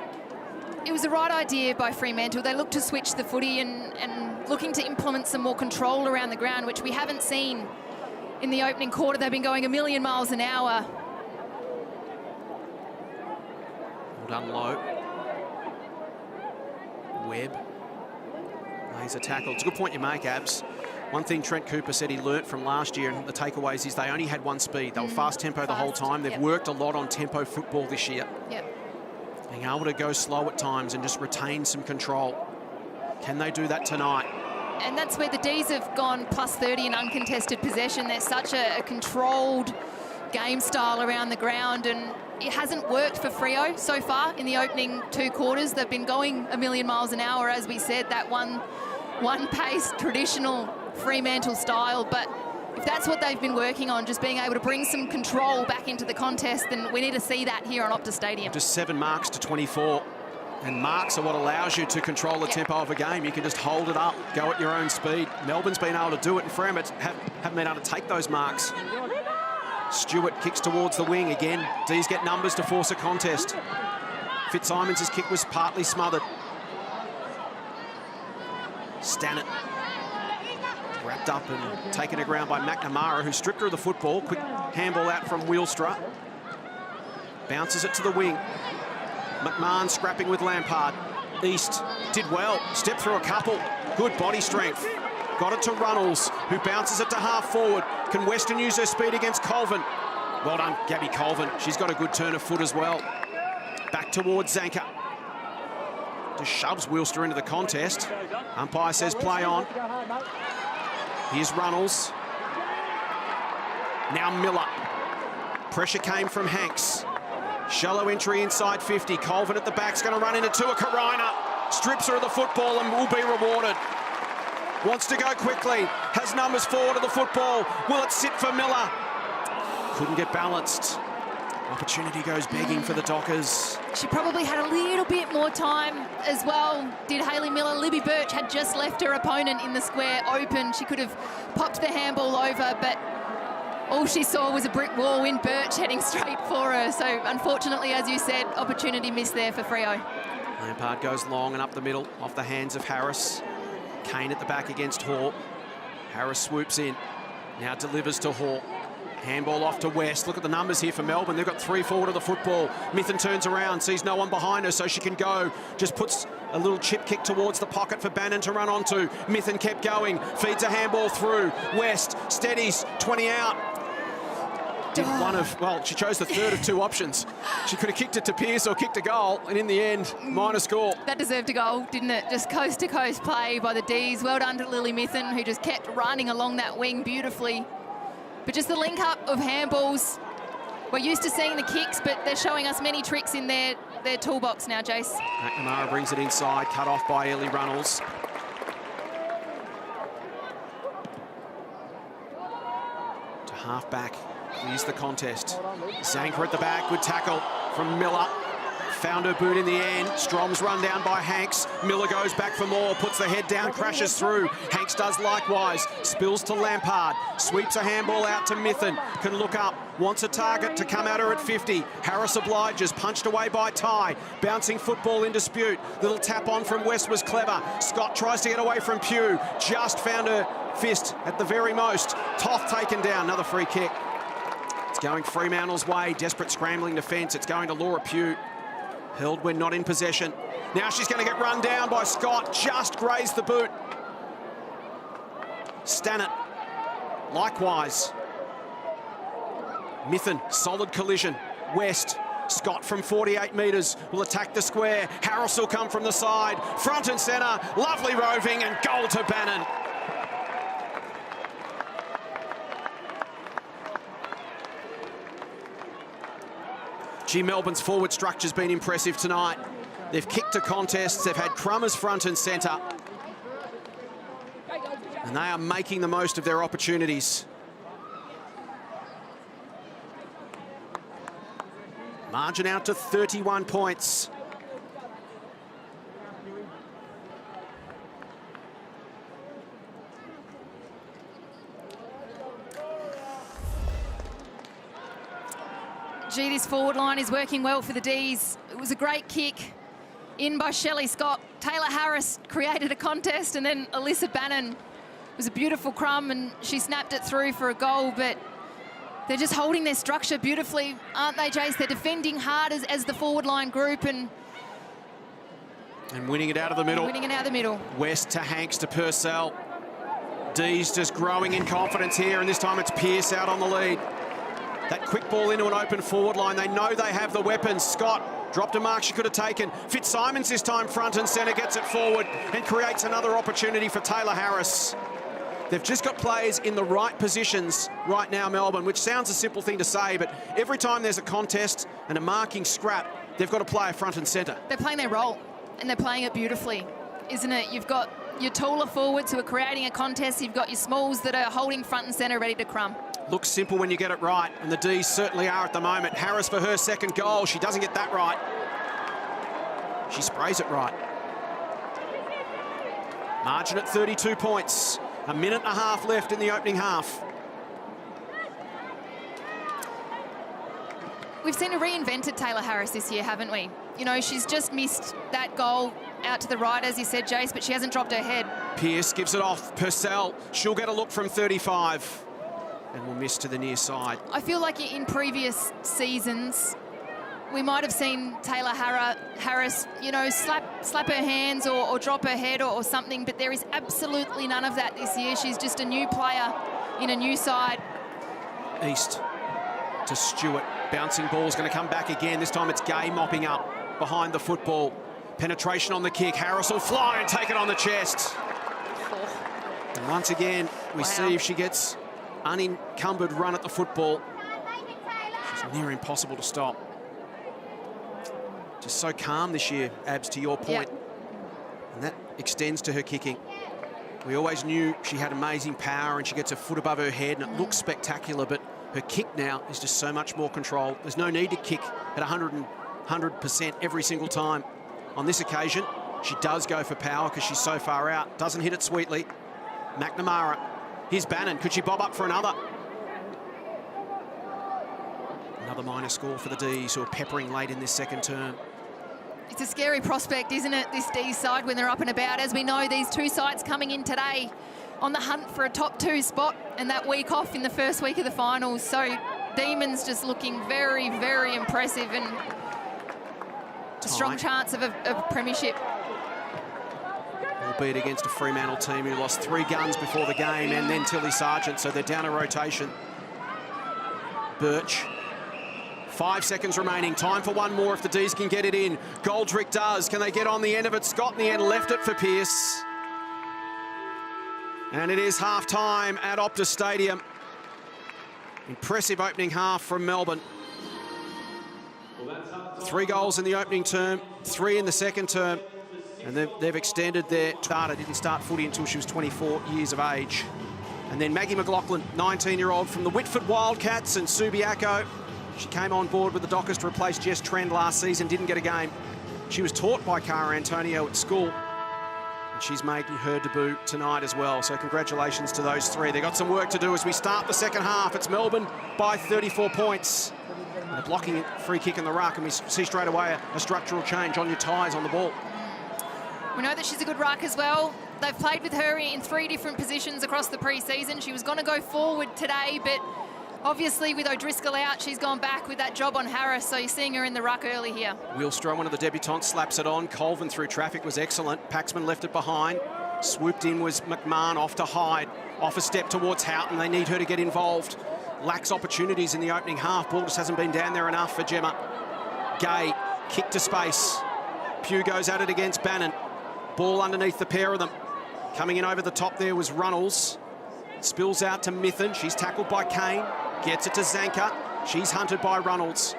it was the right idea by Fremantle. They looked to switch the footy and looking to implement some more control around the ground, which we haven't seen in the opening quarter. They've been going a million miles an hour. Well done, Lowe. Webb. Laser tackle. It's a good point you make, Abs. One thing Trent Cooper said he learnt from last year, and the takeaways is they only had one speed. They were fast tempo the whole time. They've worked a lot on tempo football this year. Being able to go slow at times and just retain some control. Can they do that tonight? And that's where the D's have gone plus 30 in uncontested possession. They're such a controlled game style around the ground, and it hasn't worked for Freo so far in the opening 2 quarters. They've been going a million miles an hour, as we said, that one pace traditional Fremantle style. But if that's what they've been working on, just being able to bring some control back into the contest, then we need to see that here on Optus Stadium. Just 7 marks to 24. And marks are what allows you to control the tempo of a game. You can just hold it up, go at your own speed. Melbourne's been able to do it, and Fremantle haven't been able to take those marks. Stewart kicks towards the wing again. D's get numbers to force a contest. Fitzsimons' kick was partly smothered. Stannett wrapped up and taken to ground by McNamara, who stripped her of the football. Quick handball out from Wheelstra. Bounces it to the wing. McMahon scrapping with Lampard. East did well, stepped through a couple. Good body strength. Got it to Runnels, who bounces it to half forward. Can Western use her speed against Colvin? Well done, Gabby Colvin. She's got a good turn of foot as well. Back towards Zanker. Just shoves Wheelstra into the contest. Umpire says play on. Here's Runnels. Now Miller. Pressure came from Hanks. Shallow entry inside 50. Colvin at the back's going to run into Tua Karina. Strips her of the football and will be rewarded. Wants to go quickly. Has numbers forward of the football. Will it sit for Miller? Couldn't get balanced. Opportunity goes begging for the Dockers. She probably had a little bit more time as well, did Hayley Miller. Libby Birch had just left her opponent in the square open. She could have popped the handball over, but all she saw was a brick wall in Birch heading straight for her. So unfortunately, as you said, opportunity missed there for Freo. Lampard goes long and up the middle, off the hands of Harris. Kane at the back against Hall. Harris swoops in, now delivers to Hall. Handball off to West. Look at the numbers here for Melbourne. They've got 3 forward of the football. Mithun turns around, sees no one behind her, so she can go. Just puts a little chip kick towards the pocket for Bannon to run onto. Mithun kept going, feeds a handball through. West steadies, 20 out. She chose the third of 2 options. She could have kicked it to Pearce or kicked a goal, and in the end, minor score. That deserved a goal, didn't it? Just coast-to-coast play by the Ds. Well done to Lily Mithun, who just kept running along that wing beautifully. But just the link-up of handballs. We're used to seeing the kicks, but they're showing us many tricks in their toolbox now, Jace. McNamara brings it inside, cut off by Ellie Runnels. To half-back. Here's the contest. Zanker at the back, good tackle from Miller. Found her boot in the end. Strom's run down by Hanks. Miller goes back for more, puts the head down, crashes through. Hanks does likewise. Spills to Lampard. Sweeps a handball out to Mithun. Can look up. Wants a target to come at her at 50. Harris obliges. Punched away by Ty. Bouncing football in dispute. Little tap on from West was clever. Scott tries to get away from Pugh. Just found her fist at the very most. Toth taken down. Another free kick. It's going Fremantle's way. Desperate scrambling defence. It's going to Laura Pugh. Held when not in possession. Now she's going to get run down by Scott. Just grazed the boot. Stannett. Likewise. Mithun, solid collision. West. Scott from 48 metres will attack the square. Harris will come from the side. Front and centre. Lovely roving and goal to Bannon. Gee, Melbourne's forward structure's been impressive tonight. They've kicked to contests, they've had Crummers front and centre. And they are making the most of their opportunities. Margin out to 31 points. Gee, this forward line is working well for the Ds. It was a great kick in by Shelley Scott. Taylor Harris created a contest, and then Alyssa Bannon was a beautiful crumb, and she snapped it through for a goal, but they're just holding their structure beautifully, aren't they, Jace? They're defending hard as the forward line group and winning it out of the middle. Winning it out of the middle. West to Hanks to Purcell. Dee's just growing in confidence here, and this time it's Pearce out on the lead. That quick ball into an open forward line. They know they have the weapons. Scott dropped a mark she could have taken. Fitzsimons this time front and centre, gets it forward and creates another opportunity for Taylor Harris. They've just got players in the right positions right now, Melbourne, which sounds a simple thing to say, but every time there's a contest and a marking scrap, they've got a player front and centre. They're playing their role, and they're playing it beautifully, isn't it? You've got your taller forwards who are creating a contest. You've got your smalls that are holding front and centre, ready to crumb. Looks simple when you get it right, and the D's certainly are at the moment. Harris for her second goal. She doesn't get that right. She sprays it right. Margin at 32 points. A minute and a half left in the opening half. We've seen a reinvented Taylor Harris this year, haven't we? You know, she's just missed that goal out to the right, as you said, Jace, but she hasn't dropped her head. Pearce gives it off. Purcell, she'll get a look from 35 and will miss to the near side. I feel like in previous seasons, we might have seen Taylor Harris, you know, slap her hands or drop her head or something, but there is absolutely none of that this year. She's just a new player in a new side. East to Stewart. Bouncing ball's going to come back again. This time it's Gay mopping up behind the football. Penetration on the kick. Harris will fly and take it on the chest. And once again, we see if she gets unencumbered run at the football. She's near impossible to stop. Just so calm this year, Abs, to your point. Yep. And that extends to her kicking. We always knew she had amazing power and she gets a foot above her head and it looks spectacular, but her kick now is just so much more controlled. There's no need to kick at 100% every single time. On this occasion, she does go for power because she's so far out. Doesn't hit it sweetly. McNamara. Here's Bannon. Could she bob up for another? Another minor score for the D's, who are peppering late in this second term. It's a scary prospect, isn't it, this D's side when they're up and about. As we know, these two sides coming in today on the hunt for a top 2 spot and that week off in the first week of the finals. So Demons just looking very, very impressive and a strong chance of a premiership. Albeit against a Fremantle team who lost 3 guns before the game and then Tilly Sargent, so they're down a rotation. Birch. 5 seconds remaining. Time for one more if the D's can get it in. Goldrick does. Can they get on the end of it? Scott in the end left it for Pearce. And it is half-time at Optus Stadium. Impressive opening half from Melbourne. 3 goals in the opening term, 3 in the second term. And they've extended their starter. Didn't start footy until she was 24 years of age. And then Maggie McLaughlin, 19-year-old from the Whitford Wildcats, and Subiaco. She came on board with the Dockers to replace Jess Trend last season, didn't get a game. She was taught by Cara Antonio at school. And she's making her debut tonight as well. So congratulations to those 3. They've got some work to do as we start the second half. It's Melbourne by 34 points. And a blocking free kick in the ruck, and we see straight away a structural change on your ties on the ball. We know that she's a good ruck as well. They've played with her in 3 different positions across the pre-season. She was going to go forward today, but obviously with O'Driscoll out, she's gone back with that job on Harris, so you're seeing her in the ruck early here. Wheelstrom, one of the debutantes, slaps it on. Colvin through traffic was excellent. Paxman left it behind. Swooped in was McMahon, off to Hyde. Off a step towards Houghton. They need her to get involved. Lacks opportunities in the opening half. Ball just hasn't been down there enough for Gemma. Gay, kick to space. Pugh goes at it against Bannon. Ball underneath the pair of them. Coming in over the top there was Runnels. Spills out to Mithen. She's tackled by Kane. Gets it to Zanka. She's hunted by Runnels.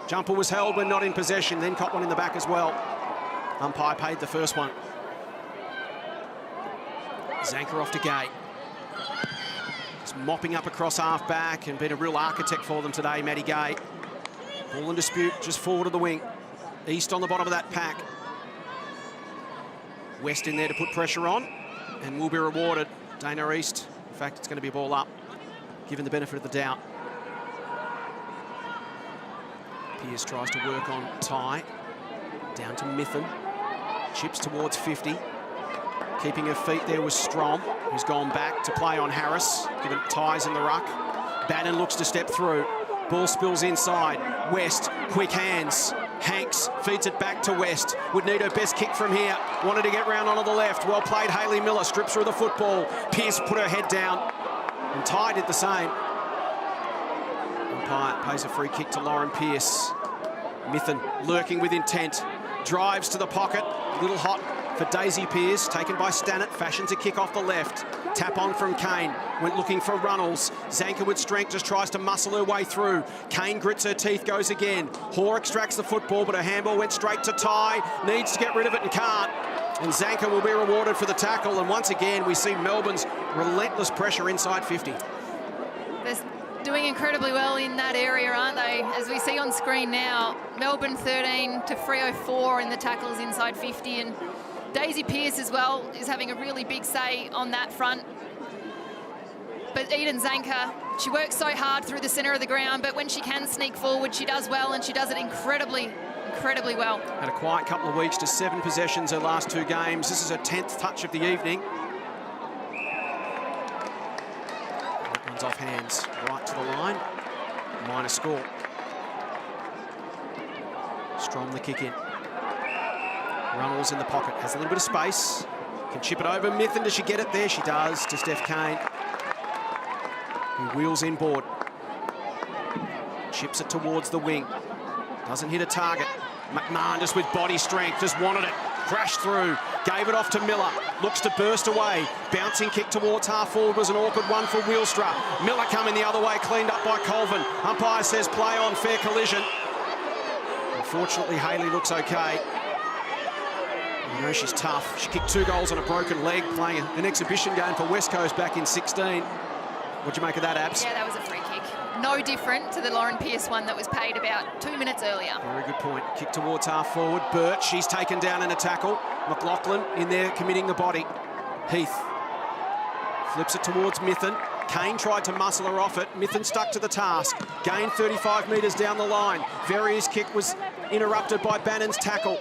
Jumper was held when not in possession. Then caught one in the back as well. Umpire paid the first one. Zanka off to Gay. Just mopping up across half-back and been a real architect for them today, Maddie Gay. Ball in dispute, just forward of the wing. East on the bottom of that pack. West in there to put pressure on and will be rewarded. Dana East, in fact, it's going to be a ball up, given the benefit of the doubt. Pearce tries to work on Ty. Down to Mithen. Chips towards 50. Keeping her feet there was Strom, who's gone back to play on Harris, given ties in the ruck. Bannon looks to step through. Ball spills inside. West, quick hands. Hanks feeds it back to West. Would need her best kick from here. Wanted to get round onto the left. Well played, Hayley Miller strips her of the football. Pearce put her head down. And Ty did the same. Umpire pays a free kick to Lauren Pearce. Mithen lurking with intent. Drives to the pocket. A little hot for Daisy Pearce. Taken by Stannett. Fashions a kick off the left. Tap on from Kane. Went looking for Runnels. Zanker with strength just tries to muscle her way through. Kane grits her teeth, goes again. Hoare extracts the football, but her handball went straight to Ty. Needs to get rid of it and can't. And Zanker will be rewarded for the tackle. And once again, we see Melbourne's relentless pressure inside 50. They're doing incredibly well in that area, aren't they? As we see on screen now, Melbourne 13 to Freo 4 in the tackles inside 50. And Daisy Pearce as well is having a really big say on that front. But Eden Zanker, she works so hard through the centre of the ground, but when she can sneak forward, she does well, and she does it incredibly well. Had a quiet couple of weeks to 7 possessions her last 2 games. This is her 10th touch of the evening. That one's off hands, right to the line. Minor score. Strong the kick in. Runnels in the pocket, has a little bit of space. Can chip it over. Mithen, does she get it? There she does, to Steph Kane, who wheels inboard. Chips it towards the wing. Doesn't hit a target. McMahon just with body strength, just wanted it. Crashed through, gave it off to Miller. Looks to burst away. Bouncing kick towards half forward was an awkward one for Wheelstra. Miller coming the other way, cleaned up by Colvin. Umpire says play on, fair collision. Unfortunately, Hayley looks okay. You know she's tough. She kicked 2 goals on a broken leg, playing an exhibition game for West Coast back in 16. What'd you make of that, Abs? Yeah, that was a free kick. No different to the Lauren Pearce one that was paid about 2 minutes earlier. Very good point. Kick towards half forward. Birch, she's taken down in a tackle. McLaughlin in there committing the body. Heath flips it towards Mithen. Kane tried to muscle her off it. Mithen stuck to the task. Gained 35 metres down the line. Verrier's kick was interrupted by Bannon's tackle.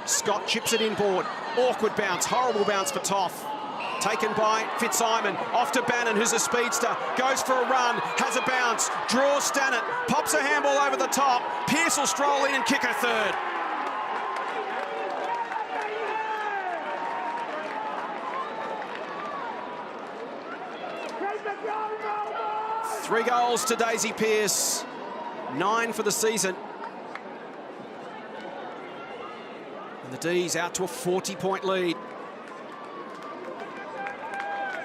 Scott chips it inboard. Awkward bounce, horrible bounce for Toff. Taken by Fitzsimon, off to Bannon, who's a speedster, goes for a run, has a bounce, draws Stannett, pops a handball over the top. Pearce will stroll in and kick her 3rd. Three goals to Daisy Pearce, 9 for the season. And the D's out to a 40-point lead.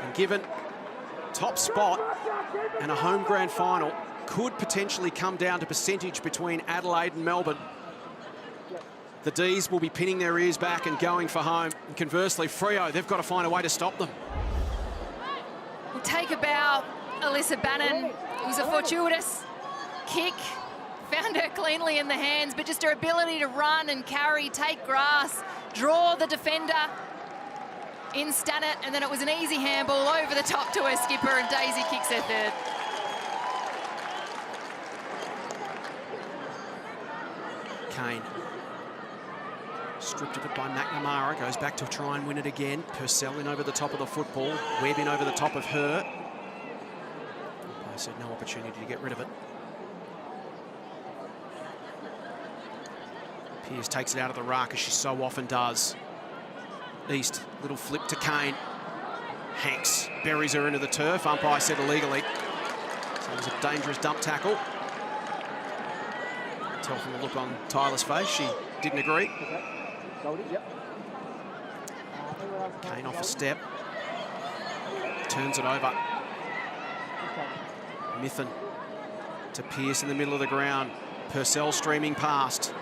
And given top spot and a home grand final, could potentially come down to percentage between Adelaide and Melbourne. The D's will be pinning their ears back and going for home. And conversely, Freo, they've got to find a way to stop them. We'll take a bow, Alyssa Bannon. It was a fortuitous kick. Found her cleanly in the hands, but just her ability to run and carry, take grass, draw the defender in Stannett, and then it was an easy handball over the top to her skipper, and Daisy kicks her 3rd. Kane stripped of it by McNamara, goes back to try and win it again. Purcell in over the top of the football, Webb in over the top of her. I said no opportunity to get rid of it. Pearce takes it out of the ruck, as she so often does. East, little flip to Kane. Hanks buries her into the turf. Umpire said illegally. So it was a dangerous dump tackle. Tell from the look on Tyler's face, she didn't agree. Kane off a step. Turns it over. Mithen to Pearce in the middle of the ground. Purcell streaming past.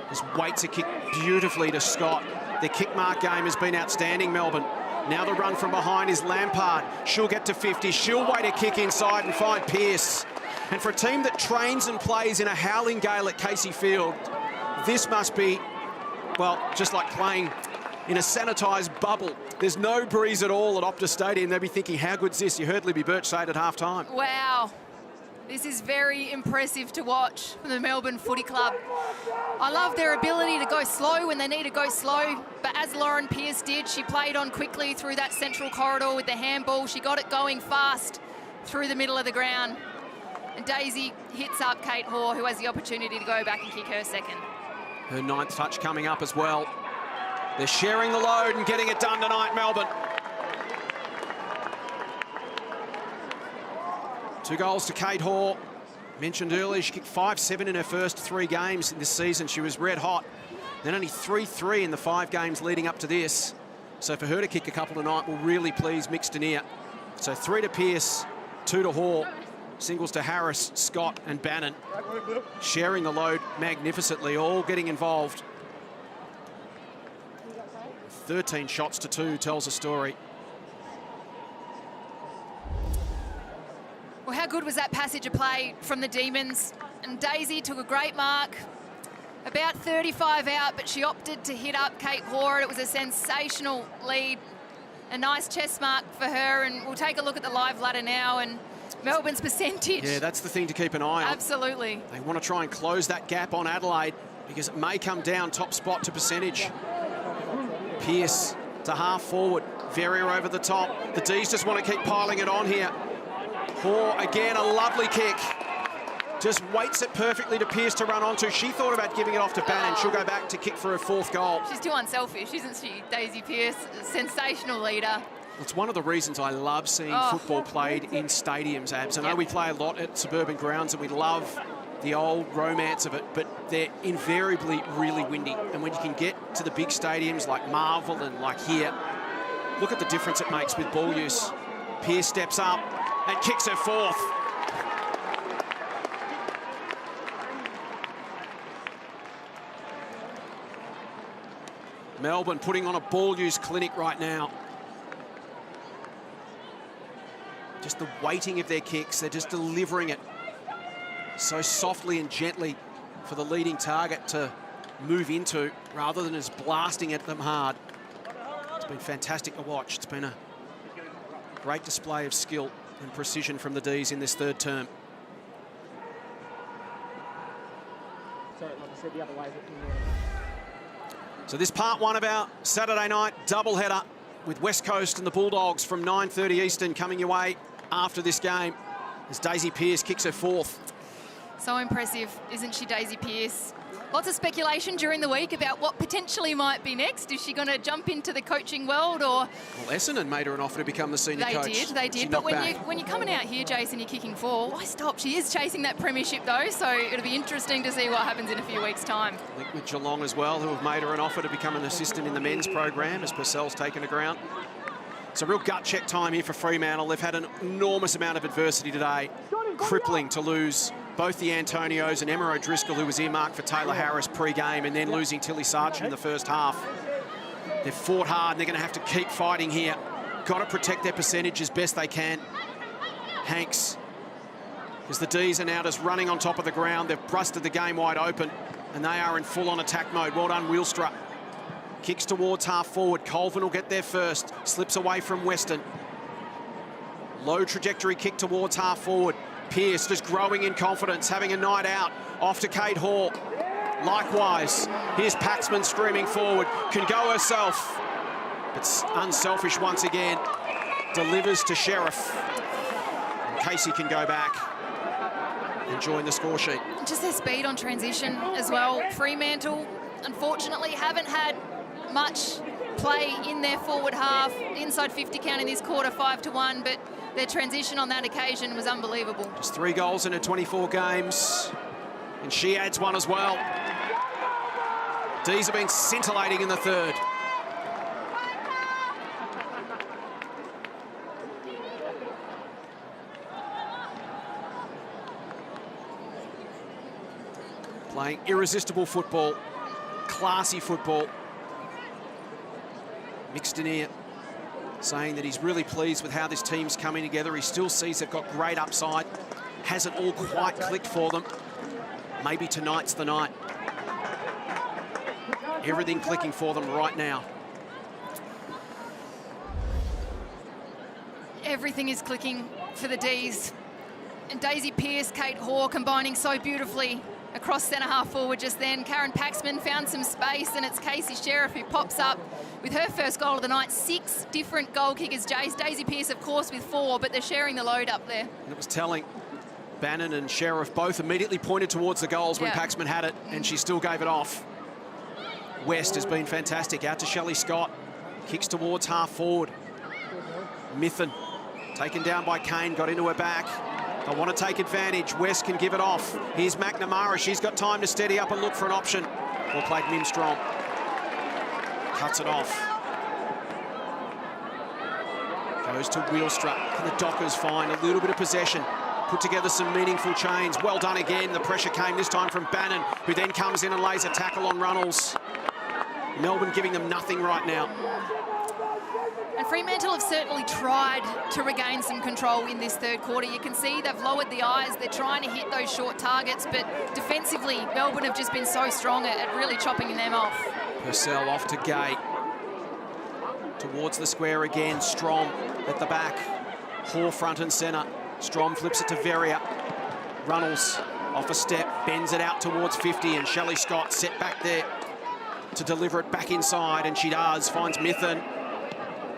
Just waits a kick beautifully to Scott. Their kick mark game has been outstanding, Melbourne. Now the run from behind is Lampard. She'll get to 50. She'll wait a kick inside and find Pearce. And for a team that trains and plays in a howling gale at Casey Field, this must be, well, just like playing in a sanitised bubble. There's no breeze at all at Optus Stadium. They'll be thinking, how good's this? You heard Libby Birch say it at half-time. Wow. This is very impressive to watch from the Melbourne Footy Club. I love their ability to go slow when they need to go slow, but as Lauren Pearce did, she played on quickly through that central corridor with the handball. She got it going fast through the middle of the ground. And Daisy hits up Kate Hoare, who has the opportunity to go back and kick her second. Her 9th touch coming up as well. They're sharing the load and getting it done tonight, Melbourne. 2 goals to Kate Hoare. Mentioned earlier, she kicked 5-7 in her first 3 games this season. She was red hot. Then only 3-3 in the 5 games leading up to this. So for her to kick a couple tonight will really please Mick Stenier. So 3 to Pearce, 2 to Hoare. Singles to Harris, Scott and Bannon. Sharing the load magnificently, all getting involved. 13 shots to 2 tells a story. Well, how good was that passage of play from the Demons? And Daisy took a great mark, about 35 out, but she opted to hit up Kate Hoare. It was a sensational lead, a nice chest mark for her, and we'll take a look at the live ladder now and Melbourne's percentage. Yeah, that's the thing to keep an eye on. Absolutely. They want to try and close that gap on Adelaide because it may come down top spot to percentage. Pearce to half forward, Verrier over the top. The D's just want to keep piling it on here. Hoare, again, a lovely kick. Just waits it perfectly to Pearce to run onto. She thought about giving it off to Bannon. She'll go back to kick for her 4th goal. She's too unselfish, isn't she, Daisy Pearce? Sensational leader. It's one of the reasons I love seeing football played in stadiums, Abs. I know we play a lot at suburban grounds and we love the old romance of it, but they're invariably really windy. And when you can get to the big stadiums like Marvel and like here, look at the difference it makes with ball use. Pearce steps up and kicks her 4th. Melbourne putting on a ball use clinic right now. Just the weighting of their kicks, they're just delivering it so softly and gently for the leading target to move into rather than just blasting at them hard. It's been fantastic to watch. It's been a great display of skill and precision from the D's in this 3rd term. So this part 1 of our Saturday night doubleheader with West Coast and the Bulldogs from 9:30 Eastern coming your way after this game as Daisy Pearce kicks her 4th. So impressive, isn't she, Daisy Pearce? Lots of speculation during the week about what potentially might be next. Is she going to jump into the coaching world, or... Well, Essendon made her an offer to become the senior coach. They did. But when you're coming out here, Jason, you're kicking 4. Why stop? She is chasing that premiership, though, so it'll be interesting to see what happens in a few weeks' time. I think with Geelong as well, who have made her an offer to become an assistant in the men's program as Purcell's taken the ground. It's a real gut check time here for Fremantle. They've had an enormous amount of adversity today. Crippling to lose both the Antonios and Emma O'Driscoll, who was earmarked for Taylor Harris pre-game, and then losing Tilly Sargent in the first half. They've fought hard and they're going to have to keep fighting here. Got to protect their percentage as best they can. Hanks, as the D's are now just running on top of the ground. They've busted the game wide open and they are in full-on attack mode. Well done, Wheelstrup. Kicks towards half forward. Colvin will get there first. Slips away from Weston. Low trajectory kick towards half forward. Pearce just growing in confidence, having a night out. Off to Kate Hoare. Likewise, here's Paxman streaming forward. Can go herself. But unselfish once again. Delivers to Sheriff. And Casey can go back and join the score sheet. Just their speed on transition as well. Fremantle, unfortunately, haven't had much play in their forward half. Inside 50 count in this quarter, 5-1, but their transition on that occasion was unbelievable. Just 3 goals in her 24 games, and she adds 1 as well. D's have been scintillating in the 3rd. Playing irresistible football, classy football. Mick Stenier saying that he's really pleased with how this team's coming together. He still sees they've got great upside. Hasn't all quite clicked for them. Maybe tonight's the night. Everything clicking for them right now. Everything is clicking for the D's. And Daisy Pearce, Kate Hoare combining so beautifully across centre half forward just then. Karen Paxman found some space, and it's Casey Sheriff who pops up with her first goal of the night. 6 different goal kickers, Jace. Daisy Pearce, of course, with 4, but they're sharing the load up there. And it was telling. Bannon and Sheriff both immediately pointed towards the goals when Paxman had it, and she still gave it off. West has been fantastic. Out to Shelley Scott. Kicks towards half forward. Mithen taken down by Kane, got into her back. They want to take advantage. West can give it off. Here's McNamara. She's got time to steady up and look for an option. Well played, Mimstrom. Cuts it off. Goes to Wheelstra. Can the Dockers find a little bit of possession? Put together some meaningful chains. Well done again. The pressure came this time from Bannon, who then comes in and lays a tackle on Runnels. Melbourne giving them nothing right now. And Fremantle have certainly tried to regain some control in this third quarter. You can see they've lowered the eyes. They're trying to hit those short targets, but defensively, Melbourne have just been so strong at really chopping them off. Purcell off to Gay. Towards the square again. Strom at the back. Hoare front and centre. Strom flips it to Veria. Runnels off a step, bends it out towards 50, and Shelley Scott set back there to deliver it back inside, and she does. Finds Mithen.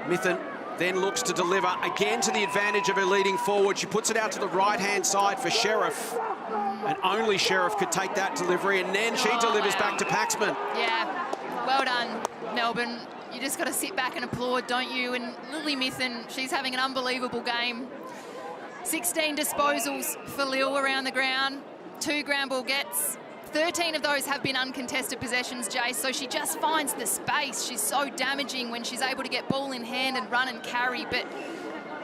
Mithen then looks to deliver again to the advantage of her leading forward. She puts it out to the right-hand side for Sheriff, and only Sheriff could take that delivery, and then she delivers back to Paxman. Yeah, well done, Melbourne. You just got to sit back and applaud, don't you? And Lily Mithen, she's having an unbelievable game. 16 disposals for Lil around the ground, 2 ground ball gets. 13 of those have been uncontested possessions, Jace, so she just finds the space. She's so damaging when she's able to get ball in hand and run and carry. But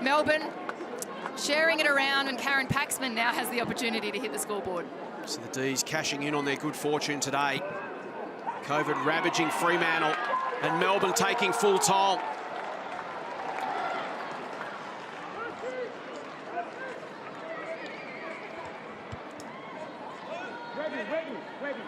Melbourne sharing it around, and Karen Paxman now has the opportunity to hit the scoreboard. So the D's cashing in on their good fortune today. COVID ravaging Fremantle, and Melbourne taking full toll. Ready.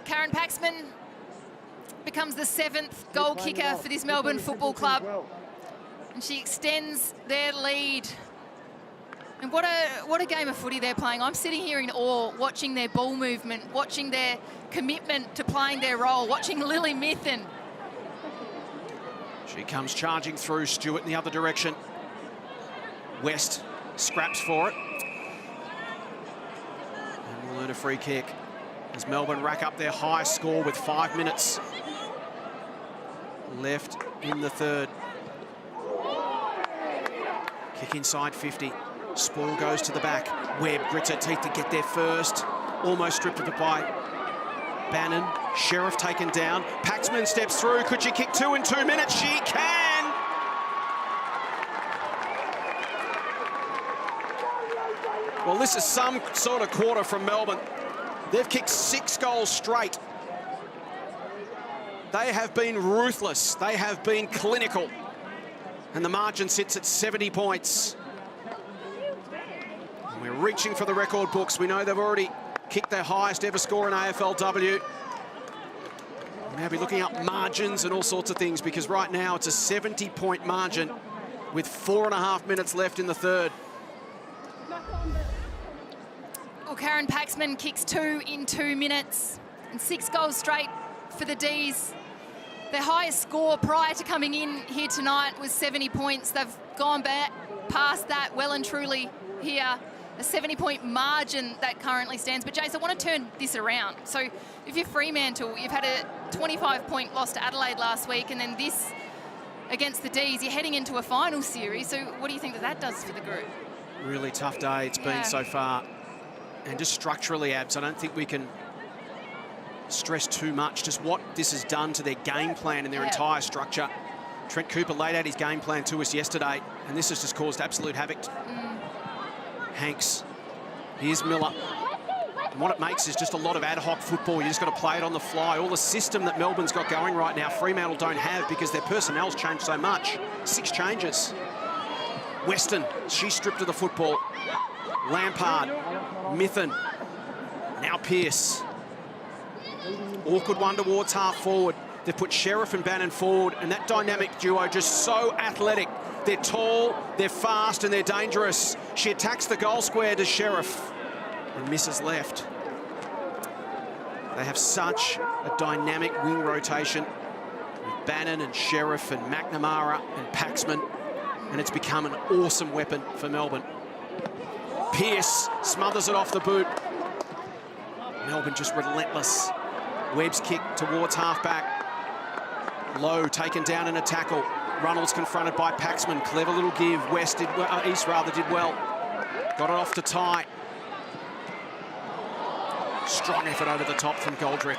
Karen Paxman becomes the 7th goal kicker for this Melbourne Football Club, and she extends their lead. And what a game of footy they're playing. I'm sitting here in awe, watching their ball movement, watching their commitment to playing their role, watching Lily Mithen. She comes charging through. Stewart in the other direction. West scraps for it, and will earn a free kick as Melbourne rack up their highest score with 5 minutes left in the third. Kick inside 50. Spoil goes to the back. Webb grits her teeth to get there first. Almost stripped of it by Bannon. Sheriff taken down. Paxman steps through. Could she kick 2 in 2 minutes? She can! Well, this is some sort of quarter from Melbourne. They've kicked 6 goals straight. They have been ruthless. They have been clinical. And the margin sits at 70 points. And we're reaching for the record books. We know they've already kicked their highest ever score in AFLW. We'll now be looking up margins and all sorts of things, because right now it's a 70-point margin with 4.5 minutes left in the third. Well, Karen Paxman kicks 2 in 2 minutes, and 6 goals straight for the D's. Their highest score prior to coming in here tonight was 70 points. They've gone back past that well and truly here. A 70-point margin that currently stands. But, Jace, I want to turn this around. So if you're Fremantle, you've had a 25-point loss to Adelaide last week, and then this against the D's, you're heading into a final series. So what do you think that does for the group? Really tough day it's been so far. And just structurally, Abs, I don't think we can stress too much just what this has done to their game plan and their entire structure. Trent Cooper laid out his game plan to us yesterday, and this has just caused absolute havoc. Hanks, here's Miller. And what it makes is just a lot of ad hoc football. You just got to play it on the fly. All the system that Melbourne's got going right now, Fremantle don't have because their personnel's changed so much. 6 changes. Weston, she's stripped of the football. Lampard, Mithen, now Pearce. Awkward one towards half forward. They've put Sheriff and Bannon forward, and that dynamic duo just so athletic. They're tall, they're fast, and they're dangerous. She attacks the goal square to Sheriff and misses left. They have such a dynamic wing rotation with Bannon and Sheriff and McNamara and Paxman, and it's become an awesome weapon for Melbourne. Pearce smothers it off the boot. Melbourne just relentless. Webb's kick towards halfback. Lowe taken down in a tackle. Runnels confronted by Paxman. Clever little give. East did well. Got it off to Ty. Strong effort over the top from Goldrick.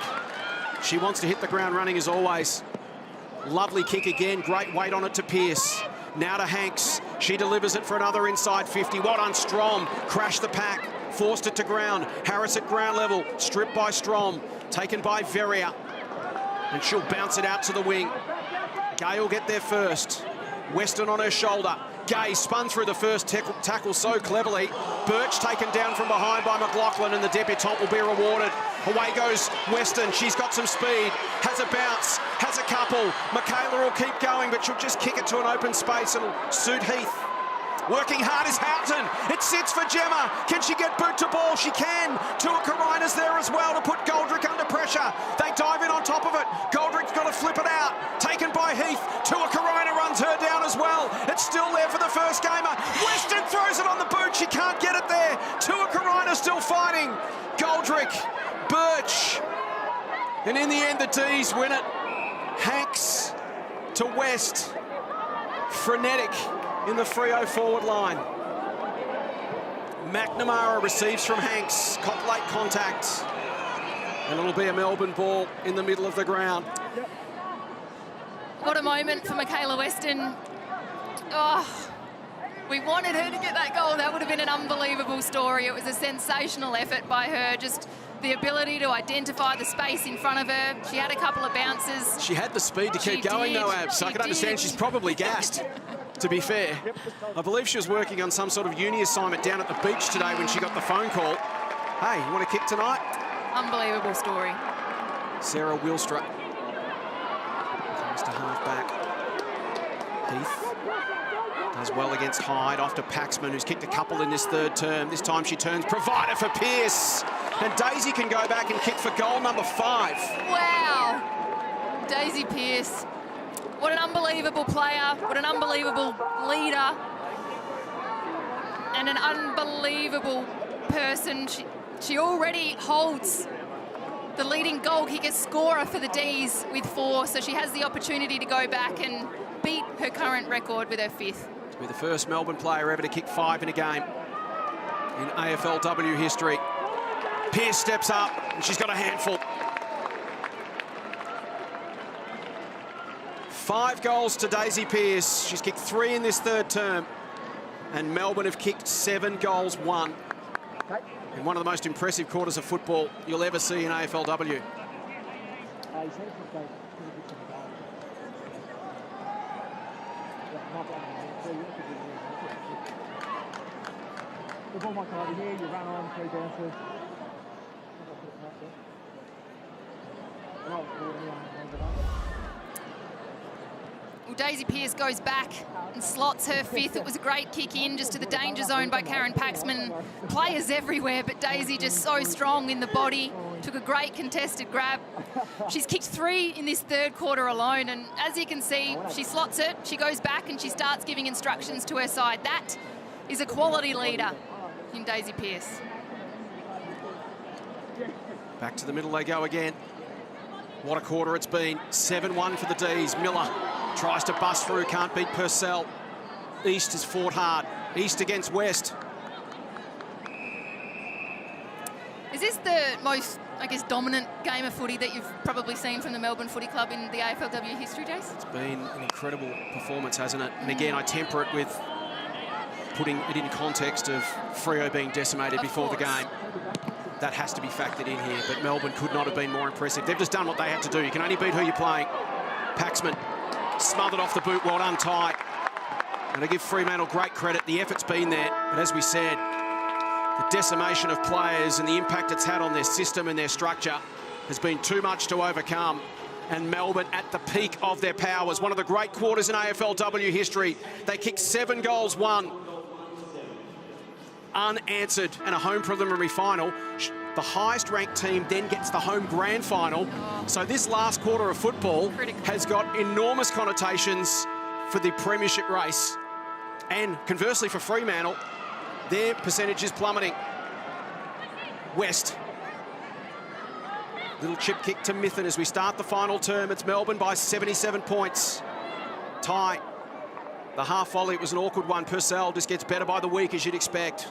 She wants to hit the ground running as always. Lovely kick again. Great weight on it to Pearce. Now to Hanks. She delivers it for another inside 50. What on Strom? Crashed the pack. Forced it to ground. Harris at ground level. Stripped by Strom. Taken by Verrier. And she'll bounce it out to the wing. Gay will get there first. Weston on her shoulder. Gay spun through the first tackle so cleverly. Birch taken down from behind by McLaughlin, and the debutante will be rewarded. Away goes Weston. She's got some speed. Has a bounce. Has a couple. Michaela will keep going, but she'll just kick it to an open space. It'll suit Heath. Working hard is Houghton. It sits for Gemma. Can she get boot to ball? She can. Tua Karina's there as well to put Goldrick under pressure. They dive in on top of it. Goldrick's got to flip it out. Taken by Heath. Tua Karina runs her down as well. It's still there for the first gamer. Weston throws it on the boot. She can't get it there. Tua Karina still fighting. Goldrick, Birch. And in the end, the D's win it. Hanks to West. Frenetic in the Freo forward line. McNamara receives from Hanks. Cop late contact. And it'll be a Melbourne ball in the middle of the ground. What a moment for Michaela Weston. Oh, we wanted her to get that goal. That would have been an unbelievable story. It was a sensational effort by her. Just the ability to identify the space in front of her. She had a couple of bounces. She had the speed to keep going though, Abs. So I can understand she's probably gassed, to be fair. I believe she was working on some sort of uni assignment down at the beach today when she got the phone call. Hey, you want to kick tonight? Unbelievable story. Sarah Wilstra comes to half-back. Heath does well against Hyde, off to Paxman, who's kicked a couple in this third term. This time she turns provider for Pearce. And Daisy can go back and kick for goal number 5. Wow. Daisy Pearce. What an unbelievable player. What an unbelievable leader. And an unbelievable person. She already holds the leading goal kicker scorer for the D's with 4. So she has the opportunity to go back and beat her current record with her 5th. To be the first Melbourne player ever to kick 5 in a game in AFLW history. Pearce steps up, and she's got a handful. 5 goals to Daisy Pearce. She's kicked 3 in this third term. And Melbourne have kicked 7 goals, 1. In one of the most impressive quarters of football you'll ever see in AFLW. Well, Daisy Pearce goes back and slots her 5th. It was a great kick in just to the danger zone by Karen Paxman. Players everywhere, but Daisy just so strong in the body. Took a great contested grab. She's kicked 3 in this third quarter alone, and as you can see, she slots it, she goes back and she starts giving instructions to her side. That is a quality leader in Daisy Pearce. Back to the middle they go again. What a quarter it's been. 7-1 for the D's. Miller tries to bust through, can't beat Purcell. East has fought hard. East against West. Is this the most, I guess, dominant game of footy that you've probably seen from the Melbourne Footy Club in the AFLW history, Jace? It's been an incredible performance, hasn't it? And again, I temper it with putting it in context of Freo being decimated before the game. that has to be factored in here. But Melbourne could not have been more impressive. They've just done what they had to do. You can only beat who you're playing. Paxman smothered off the boot, well done, Ty. And I give Fremantle great credit. The effort's been there, but as we said, the decimation of players and the impact it's had on their system and their structure has been too much to overcome. And Melbourne at the peak of their powers. One of the great quarters in AFLW history. They kicked 7 goals, 1 unanswered, and a home preliminary final. The highest ranked team then gets the home grand final. So this last quarter of football has got enormous connotations for the premiership race. And conversely for Fremantle, their percentage is plummeting. West. Little chip kick to Mithen as we start the final term. It's Melbourne by 77 points. Tie. The half volley, it was an awkward one. Purcell just gets better by the week, as you'd expect.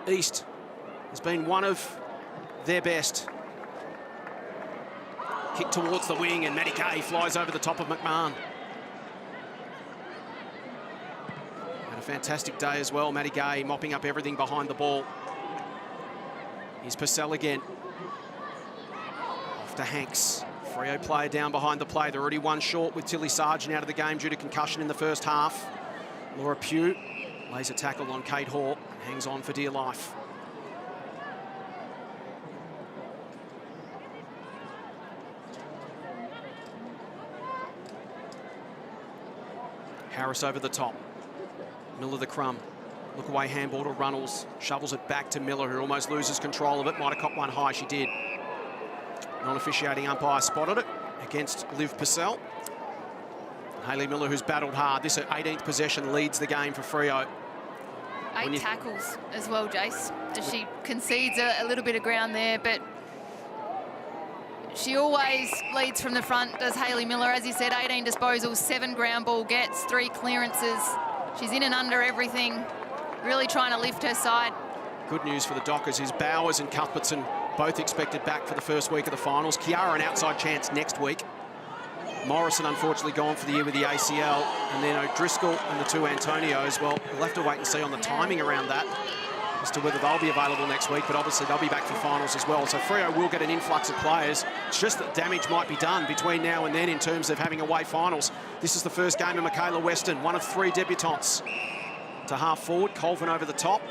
East has been one of their best. Kick towards the wing, and Matty Kay flies over the top of McMahon. Had a fantastic day as well. Matty Gay mopping up everything behind the ball. Here's Purcell again. Off to Hanks. Freo player down behind the play. They're already one short with Tilly Sargent out of the game due to concussion in the first half. Laura Pugh lays a tackle on Kate Hall. Hangs on for dear life. Harris over the top. Miller the crumb. Look away handball to Runnels. Shovels it back to Miller, who almost loses control of it. Might have copped one high, she did. Non-officiating umpire spotted it against Liv Purcell. Hayley Miller, who's battled hard. This, her 18th possession, leads the game for Freo. 8 tackles as well, Jace. She concedes a little bit of ground there, but she always leads from the front, does Hayley Miller. As you said, 18 disposals, 7 ground ball gets, 3 clearances. She's in and under everything, really trying to lift her side. Good news for the Dockers is Bowers and Cuthbertson both expected back for the first week of the finals. Chiara an outside chance next week. Morrison unfortunately gone for the year with the ACL, and then O'Driscoll and the 2 Antonios. Well, we'll have to wait and see on the timing around that as to whether they'll be available next week, but obviously they'll be back for finals as well. So Freo will get an influx of players. It's just that damage might be done between now and then in terms of having away finals. This is the first game of Michaela Weston, one of 3 debutantes. To half forward, Colvin over the top.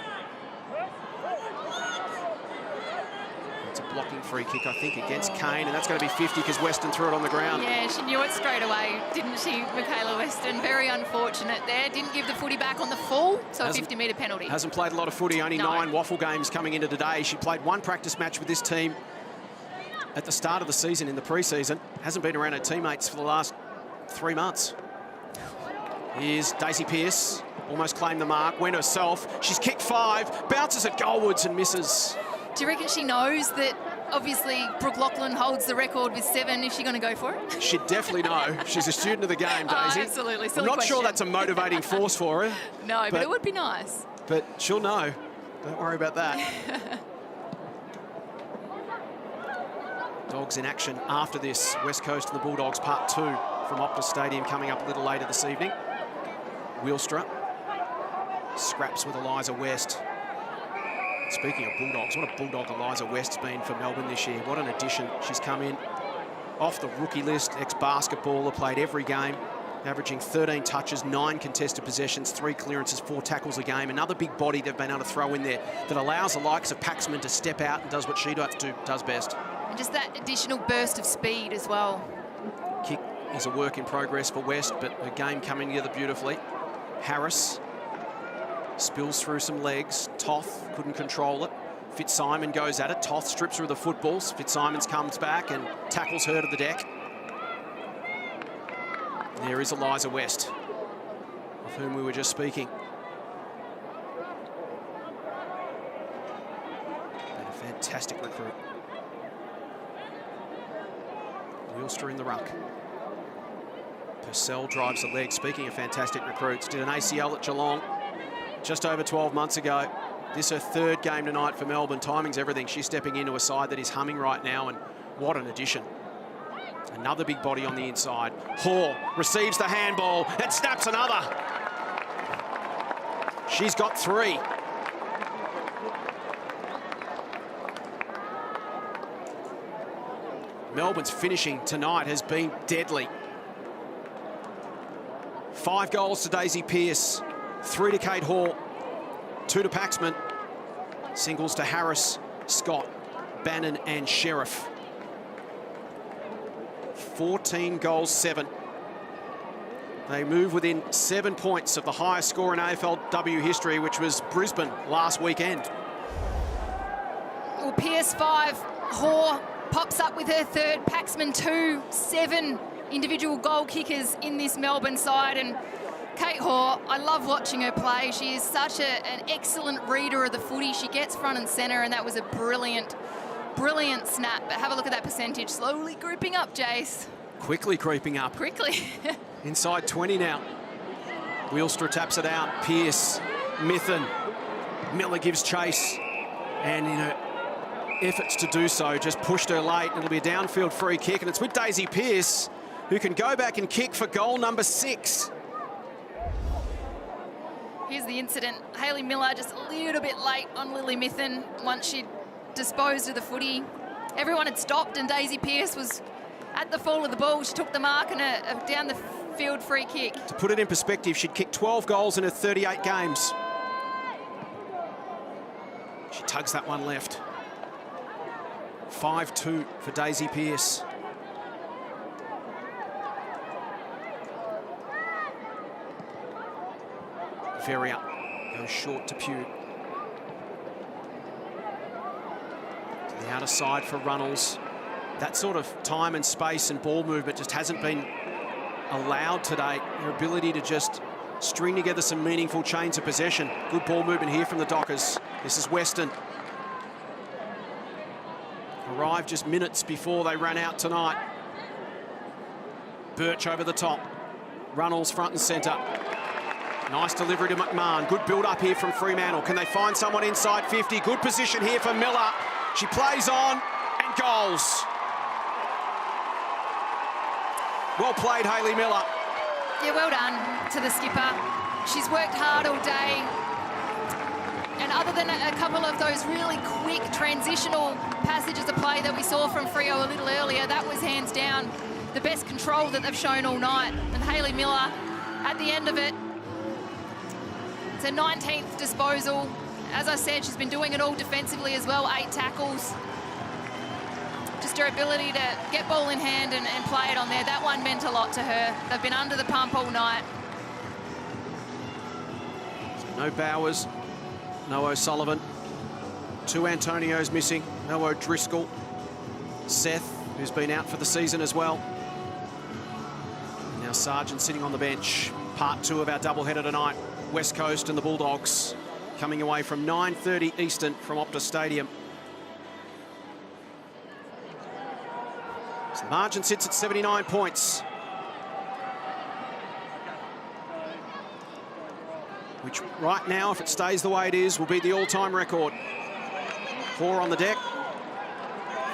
It's a blocking free kick, I think, against Kane, and that's going to be 50 because Weston threw it on the ground. Yeah, she knew it straight away, didn't she, Michaela Weston? Very unfortunate there. Didn't give the footy back on the full, so a 50-metre penalty. Hasn't played a lot of footy, only 9 waffle games coming into today. She played 1 practice match with this team at the start of the season in the pre-season. Hasn't been around her teammates for the last 3 months. Here's Daisy Pearce, almost claimed the mark, went herself. She's kicked 5, bounces at goalwards and misses. Do you reckon she knows that obviously Brooke Lachlan holds the record with 7? Is she going to go for it? She'd definitely know. She's a student of the game, Daisy. Oh, absolutely. Silly I'm not question. sure that's a motivating force for her. No, but it would be nice. But she'll know. Don't worry about that. Dogs in action after this. West Coast and the Bulldogs Part 2 from Optus Stadium coming up a little later this evening. Wheelstra scraps with Eliza West. Speaking of Bulldogs, what a Bulldog Eliza West's been for Melbourne this year. What an addition. She's come in off the rookie list, ex-basketballer, played every game, averaging 13 touches, 9 contested possessions, 3 clearances, 4 tackles a game. Another big body they've been able to throw in there that allows the likes of Paxman to step out and does what she does best. And just that additional burst of speed as well. Kick is a work in progress for West, but her game coming together beautifully. Harris spills through some legs. Toth couldn't control it. Fitzsimon goes at it. Toth strips her of the footballs. Fitzsimons comes back and tackles her to the deck. There is Eliza West, of whom we were just speaking. And a fantastic recruit. Wheelstra in the ruck. Purcell drives the leg. Speaking of fantastic recruits, did an ACL at Geelong just over 12 months ago. This is her 3rd game tonight for Melbourne. Timing's everything. She's stepping into a side that is humming right now, and what an addition. Another big body on the inside. Hall receives the handball and snaps another. She's got 3. Melbourne's finishing tonight has been deadly. 5 goals to Daisy Pearce, 3 to Kate Hall, 2 to Paxman, singles to Harris, Scott, Bannon and Sheriff. 14 goals, 7. They move within 7 points of the highest score in AFLW history, which was Brisbane last weekend. Well, Pearce 5, Hoare pops up with her third, Paxman 2, 7 individual goal kickers in this Melbourne side. And Kate Hoare, I love watching her play. She is such an excellent reader of the footy. She gets front and centre, and that was a brilliant snap. But have a look at that percentage. Slowly grouping up, Jace. Quickly creeping up. Quickly. Inside 20 now. Wheelstra taps it out. Pearce, Mithen. Miller gives chase. And in her efforts to do so, just pushed her late. It'll be a downfield free kick. And it's with Daisy Pearce, who can go back and kick for goal number 6. Here's the incident. Hayley Miller just a little bit late on Lily Mithen once she'd disposed of the footy. Everyone had stopped and Daisy Pearce was at the fall of the ball. She took the mark and a down the field free kick. To put it in perspective, she'd kicked 12 goals in her 38 games. She tugs that one left. 5-2 for Daisy Pearce. Ferrier goes short to Pugh. To the outer side for Runnels. That sort of time and space and ball movement just hasn't been allowed today. Her ability to just string together some meaningful chains of possession. Good ball movement here from the Dockers. This is Weston. Arrived just minutes before they ran out tonight. Birch over the top. Runnels front and centre. Nice delivery to McMahon. Good build-up here from Fremantle. Can they find someone inside 50? Good position here for Miller. She plays on and goals. Well played, Hayley Miller. Yeah, well done to the skipper. She's worked hard all day. And other than a couple of those really quick transitional passages of play that we saw from Freo a little earlier, that was hands down the best control that they've shown all night. And Hayley Miller, at the end of it, it's her 19th disposal. As I said, she's been doing it all defensively as well, 8 tackles. Just her ability to get ball in hand and play it on there, that one meant a lot to her. They've been under the pump all night. So no Bowers, no O'Sullivan. 2 Antonios missing, no O'Driscoll. Seth, who's been out for the season as well. Now Sargent sitting on the bench. Part 2 of our doubleheader tonight. West Coast and the Bulldogs coming away from 9:30 Eastern from Optus Stadium. So the margin sits at 79 points. Which right now, if it stays the way it is, will be the all-time record. 4 on the deck.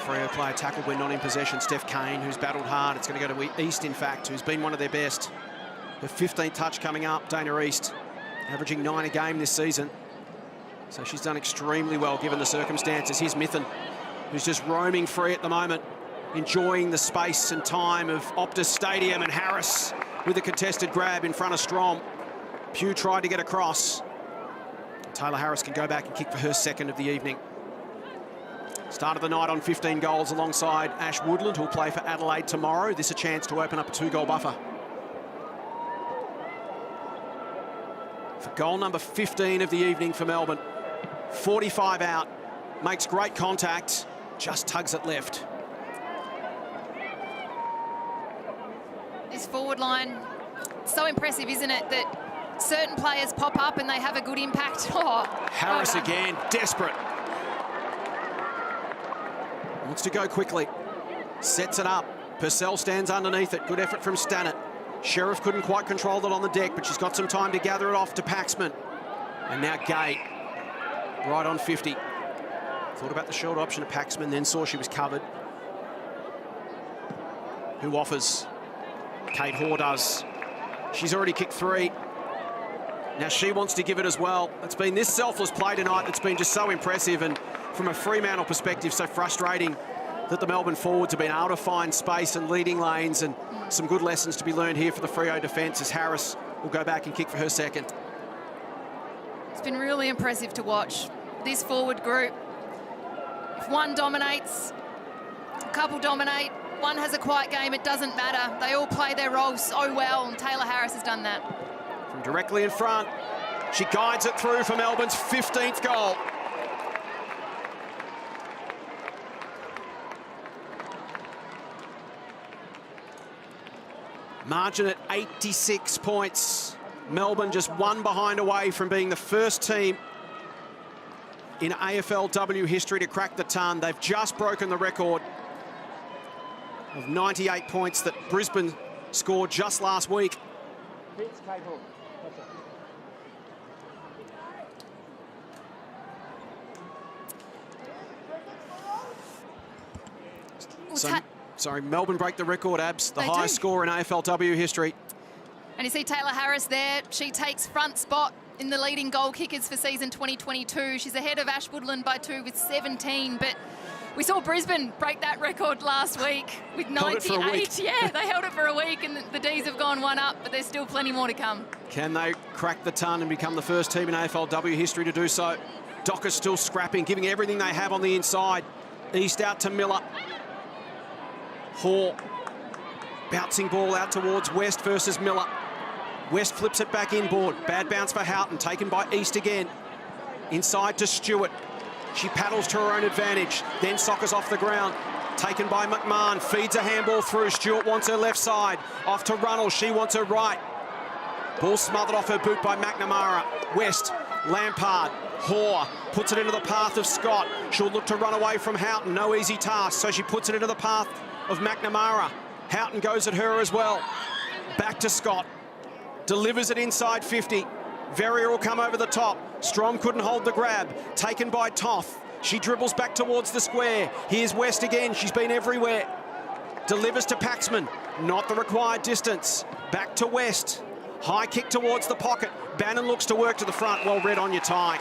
Freo player tackled when not in possession. Steph Kane, who's battled hard. It's going to go to East, in fact, who's been one of their best. Her 15th touch coming up, Dana East, averaging 9 a game this season. So she's done extremely well given the circumstances. Here's Mithen, who's just roaming free at the moment, enjoying the space and time of Optus Stadium, and Harris with a contested grab in front of Strom. Pugh tried to get across. Taylor Harris can go back and kick for her 2nd of the evening. Started the night on 15 goals alongside Ash Woodland, who'll play for Adelaide tomorrow. This a chance to open up a 2-goal buffer. For goal number 15 of the evening for Melbourne. 45 out, makes great contact, just tugs it left. This forward line, so impressive, isn't it, that certain players pop up and they have a good impact. Oh, Harris well again, desperate. Wants to go quickly. Sets it up. Purcell stands underneath it. Good effort from Stannett. Sheriff couldn't quite control it on the deck, but she's got some time to gather it off to Paxman. And now Gay, right on 50. Thought about the short option of Paxman, then saw she was covered. Who offers? Kate Hoare does. She's already kicked 3. Now she wants to give it as well. It's been this selfless play tonight that's been just so impressive, and from a Fremantle perspective, so frustrating that the Melbourne forwards have been able to find space and leading lanes, and some good lessons to be learned here for the Freo defence as Harris will go back and kick for her second. It's been really impressive to watch this forward group. If one dominates, a couple dominate, one has a quiet game, it doesn't matter. They all play their role so well, and Taylor Harris has done that. From directly in front, she guides it through for Melbourne's 15th goal. Margin at 86 points. Melbourne just one behind away from being the first team in AFLW history to crack the ton. They've just broken the record of 98 points that Brisbane scored just last week. Sorry, Melbourne break the record, Abs, the highest score in AFLW history. And you see Taylor Harris there. She takes front spot in the leading goal kickers for season 2022. She's ahead of Ash Woodland by 2 with 17, but we saw Brisbane break that record last week with 98. Yeah, they held it for a week, and the D's have gone one up, but there's still plenty more to come. Can they crack the ton and become the first team in AFLW history to do so? Dockers still scrapping, giving everything they have on the inside. East out to Miller. Hall. Bouncing ball out towards West versus Miller. West flips it back inboard. Bad bounce for Houghton, taken by East again. Inside to Stewart. She paddles to her own advantage, then soccers off the ground. Taken by McMahon, feeds a handball through. Stewart wants her left side. Off to Runnels, she wants her right. Ball smothered off her boot by McNamara. West, Lampard, Hoare, puts it into the path of Scott. She'll look to run away from Houghton, no easy task, so she puts it into the path of McNamara. Houghton goes at her as well. Back to Scott. Delivers it inside 50. Verrier will come over the top. Strom couldn't hold the grab. Taken by Toth. She dribbles back towards the square. Here's West again. She's been everywhere. Delivers to Paxman. Not the required distance. Back to West. High kick towards the pocket. Bannon looks to work to the front. Well read on your tie.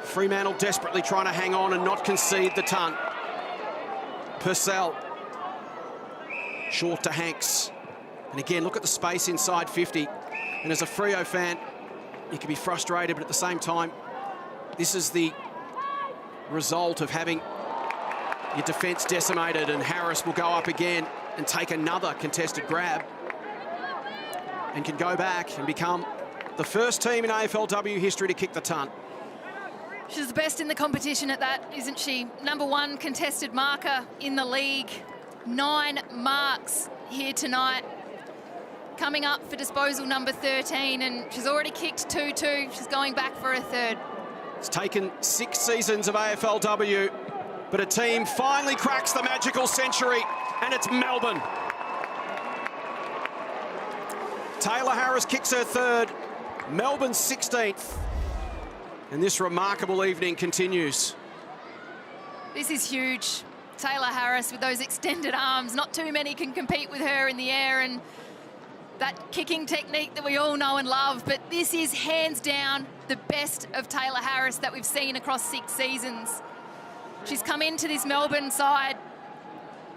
Fremantle desperately trying to hang on and not concede the ton. Purcell. Short to Hanks. And again, look at the space inside 50. And as a Freo fan, you can be frustrated, but at the same time, this is the result of having your defence decimated, and Harris will go up again and take another contested grab and can go back and become the first team in AFLW history to kick the ton. She's the best in the competition at that, isn't she? #1 contested marker in the league. 9 marks here tonight. Coming up for disposal number 13, and she's already kicked 2-2. She's going back for a third. It's taken 6 seasons of AFLW, but a team finally cracks the magical century, and it's Melbourne. Taylor Harris kicks her third, Melbourne's 16th. And this remarkable evening continues. This is huge. Taylor Harris with those extended arms. Not too many can compete with her in the air, and that kicking technique that we all know and love. But this is hands down the best of Taylor Harris that we've seen across 6 seasons. She's come into this Melbourne side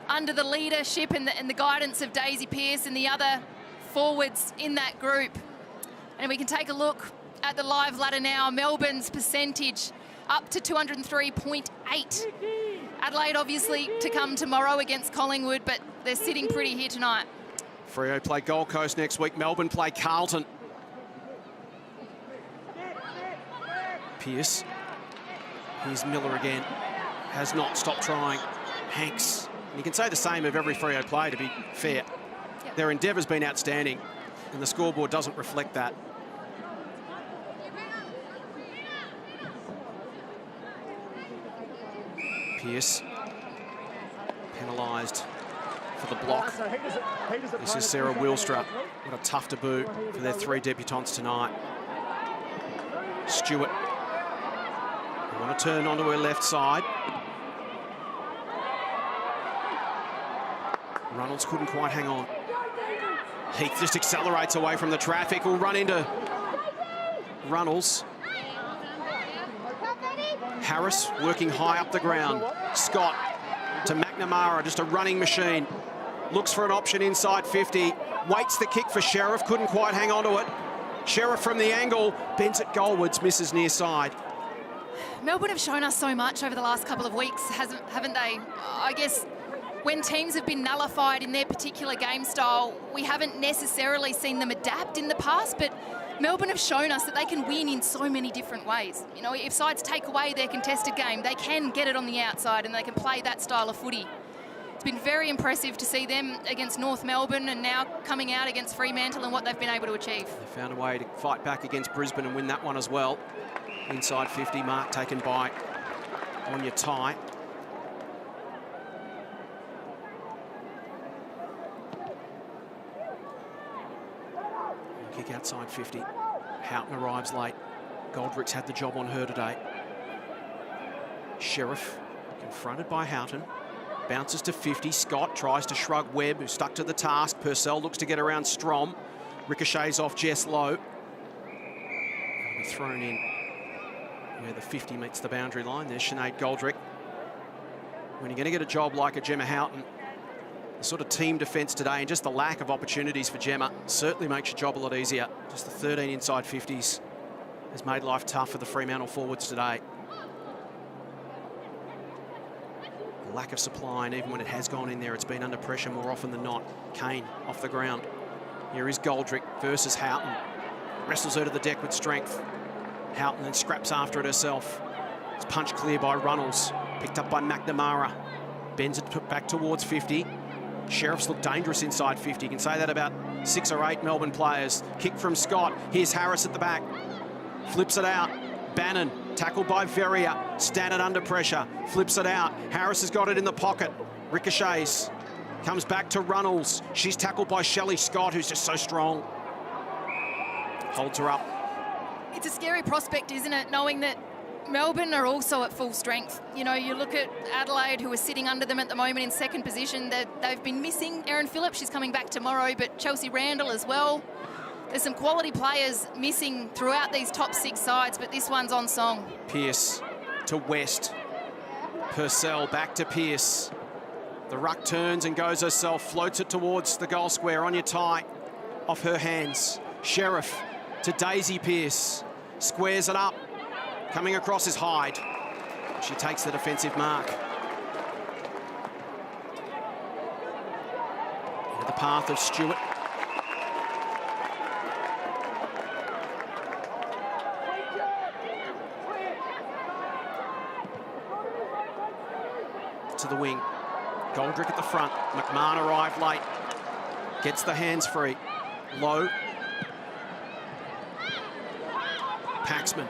under the leadership and the guidance of Daisy Pearce and the other forwards in that group. And we can take a look at the live ladder now. Melbourne's percentage up to 203.8. Adelaide obviously to come tomorrow against Collingwood, but they're sitting pretty here tonight. Freo play Gold Coast next week. Melbourne play Carlton. Pearce. Here's Miller again. Has not stopped trying. Hanks. And you can say the same of every Freo play, to be fair. Yep. Their endeavour's been outstanding, and the scoreboard doesn't reflect that. Pearce. Penalised for the block. This is Sarah Wilstra. What a tough debut for their 3 debutants tonight. Stewart. They want to turn onto her left side. Runnels couldn't quite hang on. Heath just accelerates away from the traffic. Will run into Runnels. Harris working high up the ground. Scott to McNamara, just a running machine. Looks for an option inside 50. Waits the kick for Sheriff, couldn't quite hang on to it. Sheriff from the angle, bends it goalwards, misses near side. Melbourne have shown us so much over the last couple of weeks, haven't they? I guess when teams have been nullified in their particular game style, we haven't necessarily seen them adapt in the past, but Melbourne have shown us that they can win in so many different ways. You know, if sides take away their contested game, they can get it on the outside and they can play that style of footy. It's been very impressive to see them against North Melbourne and now coming out against Fremantle and what they've been able to achieve. They found a way to fight back against Brisbane and win that one as well. Inside 50, mark taken by Anya Tai. Kick outside 50. Houghton arrives late. Goldrick's had the job on her today. Sheriff confronted by Houghton. Bounces to 50. Scott tries to shrug Webb, who stuck to the task. Purcell looks to get around Strom. Ricochets off Jess Lowe. It'll be thrown in where the 50 meets the boundary line. There's Sinead Goldrick. When you're going to get a job like a Gemma Houghton, the sort of team defence today and just the lack of opportunities for Gemma certainly makes your job a lot easier. Just the 13 inside 50s has made life tough for the Fremantle forwards today. The lack of supply, and even when it has gone in there, it's been under pressure more often than not. Kane off the ground. Here is Goldrick versus Houghton. Wrestles her to the deck with strength. Houghton then scraps after it herself. It's punched clear by Runnels. Picked up by McNamara. Bends it back towards 50. Sheriffs look dangerous inside 50. You can say that about 6 or 8 Melbourne players. Kick from Scott. Here's Harris at the back. Flips it out. Bannon, tackled by Verrier. Stannard under pressure. Flips it out. Harris has got it in the pocket. Ricochets. Comes back to Runnels. She's tackled by Shelley Scott, who's just so strong. Holds her up. It's a scary prospect, isn't it, knowing that Melbourne are also at full strength. You know, you look at Adelaide, who are sitting under them at the moment in second position. They've been missing Erin Phillips. She's coming back tomorrow, but Chelsea Randall as well. There's some quality players missing throughout these top 6 sides, but this one's on song. Pearce to West. Purcell back to Pearce. The ruck turns and goes herself, floats it towards the goal square. Anya Tai off her hands. Sheriff to Daisy Pearce. Squares it up. Coming across is Hyde. She takes the defensive mark. Into the path of Stewart. To the wing. Goldrick at the front. McMahon arrived late. Gets the hands free. Low. Paxman.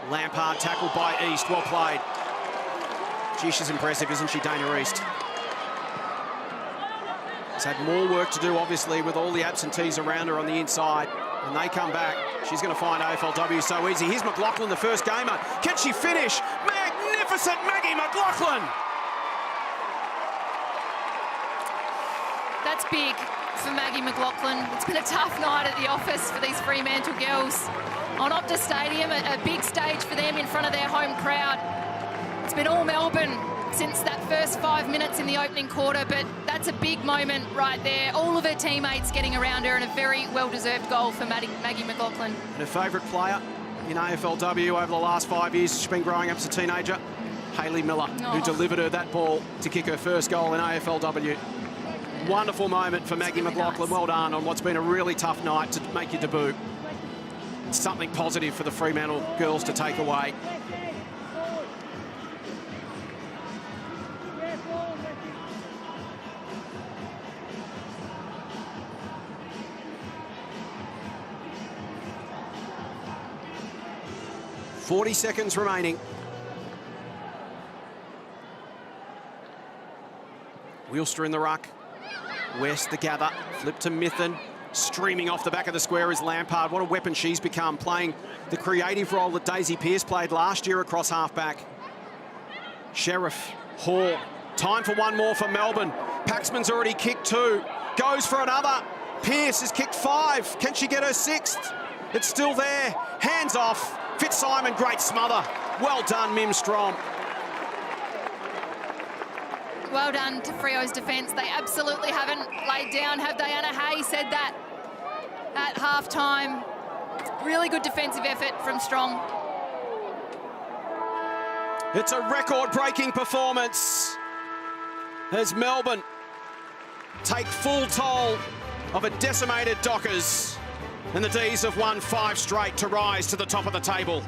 Lampard tackled by East. Well played. Gee, she's impressive, isn't she, Dana East? Has had more work to do, obviously, with all the absentees around her on the inside. When they come back, she's going to find AFLW so easy. Here's McLaughlin, the first gamer. Can she finish? Magnificent Maggie McLaughlin! That's big for Maggie McLaughlin. It's been a tough night at the office for these Fremantle girls. On Optus Stadium, a big stage for them in front of their home crowd. It's been all Melbourne since that first 5 minutes in the opening quarter, but that's a big moment right there. All of her teammates getting around her, and a very well-deserved goal for Maggie McLaughlin. And her favourite player in AFLW over the last 5 years, she's been growing up as a teenager, Hayley Miller, who delivered her that ball to kick her first goal in AFLW. Wonderful moment for Maggie McLaughlin. Well done on what's been a really tough night to make your debut. Something positive for the Fremantle girls to take away. .40 seconds remaining. Wheelster in the ruck. West the gather. Flip to Mithen. Streaming off the back of the square is Lampard. What a weapon she's become, playing the creative role that Daisy Pearce played last year across half-back. Sheriff, Hall. Time for one more for Melbourne. Paxman's already kicked 2. Goes for another. Pearce has kicked 5. Can she get her 6th? It's still there. Hands off. Fitzsimon, great smother. Well done, Mim Strom. Well done to Freo's defence. They absolutely haven't laid down, have they? Anna Hay said that at half-time. Really good defensive effort from Strong. It's a record-breaking performance as Melbourne take full toll of a decimated Dockers, and the D's have won 5 straight to rise to the top of the table.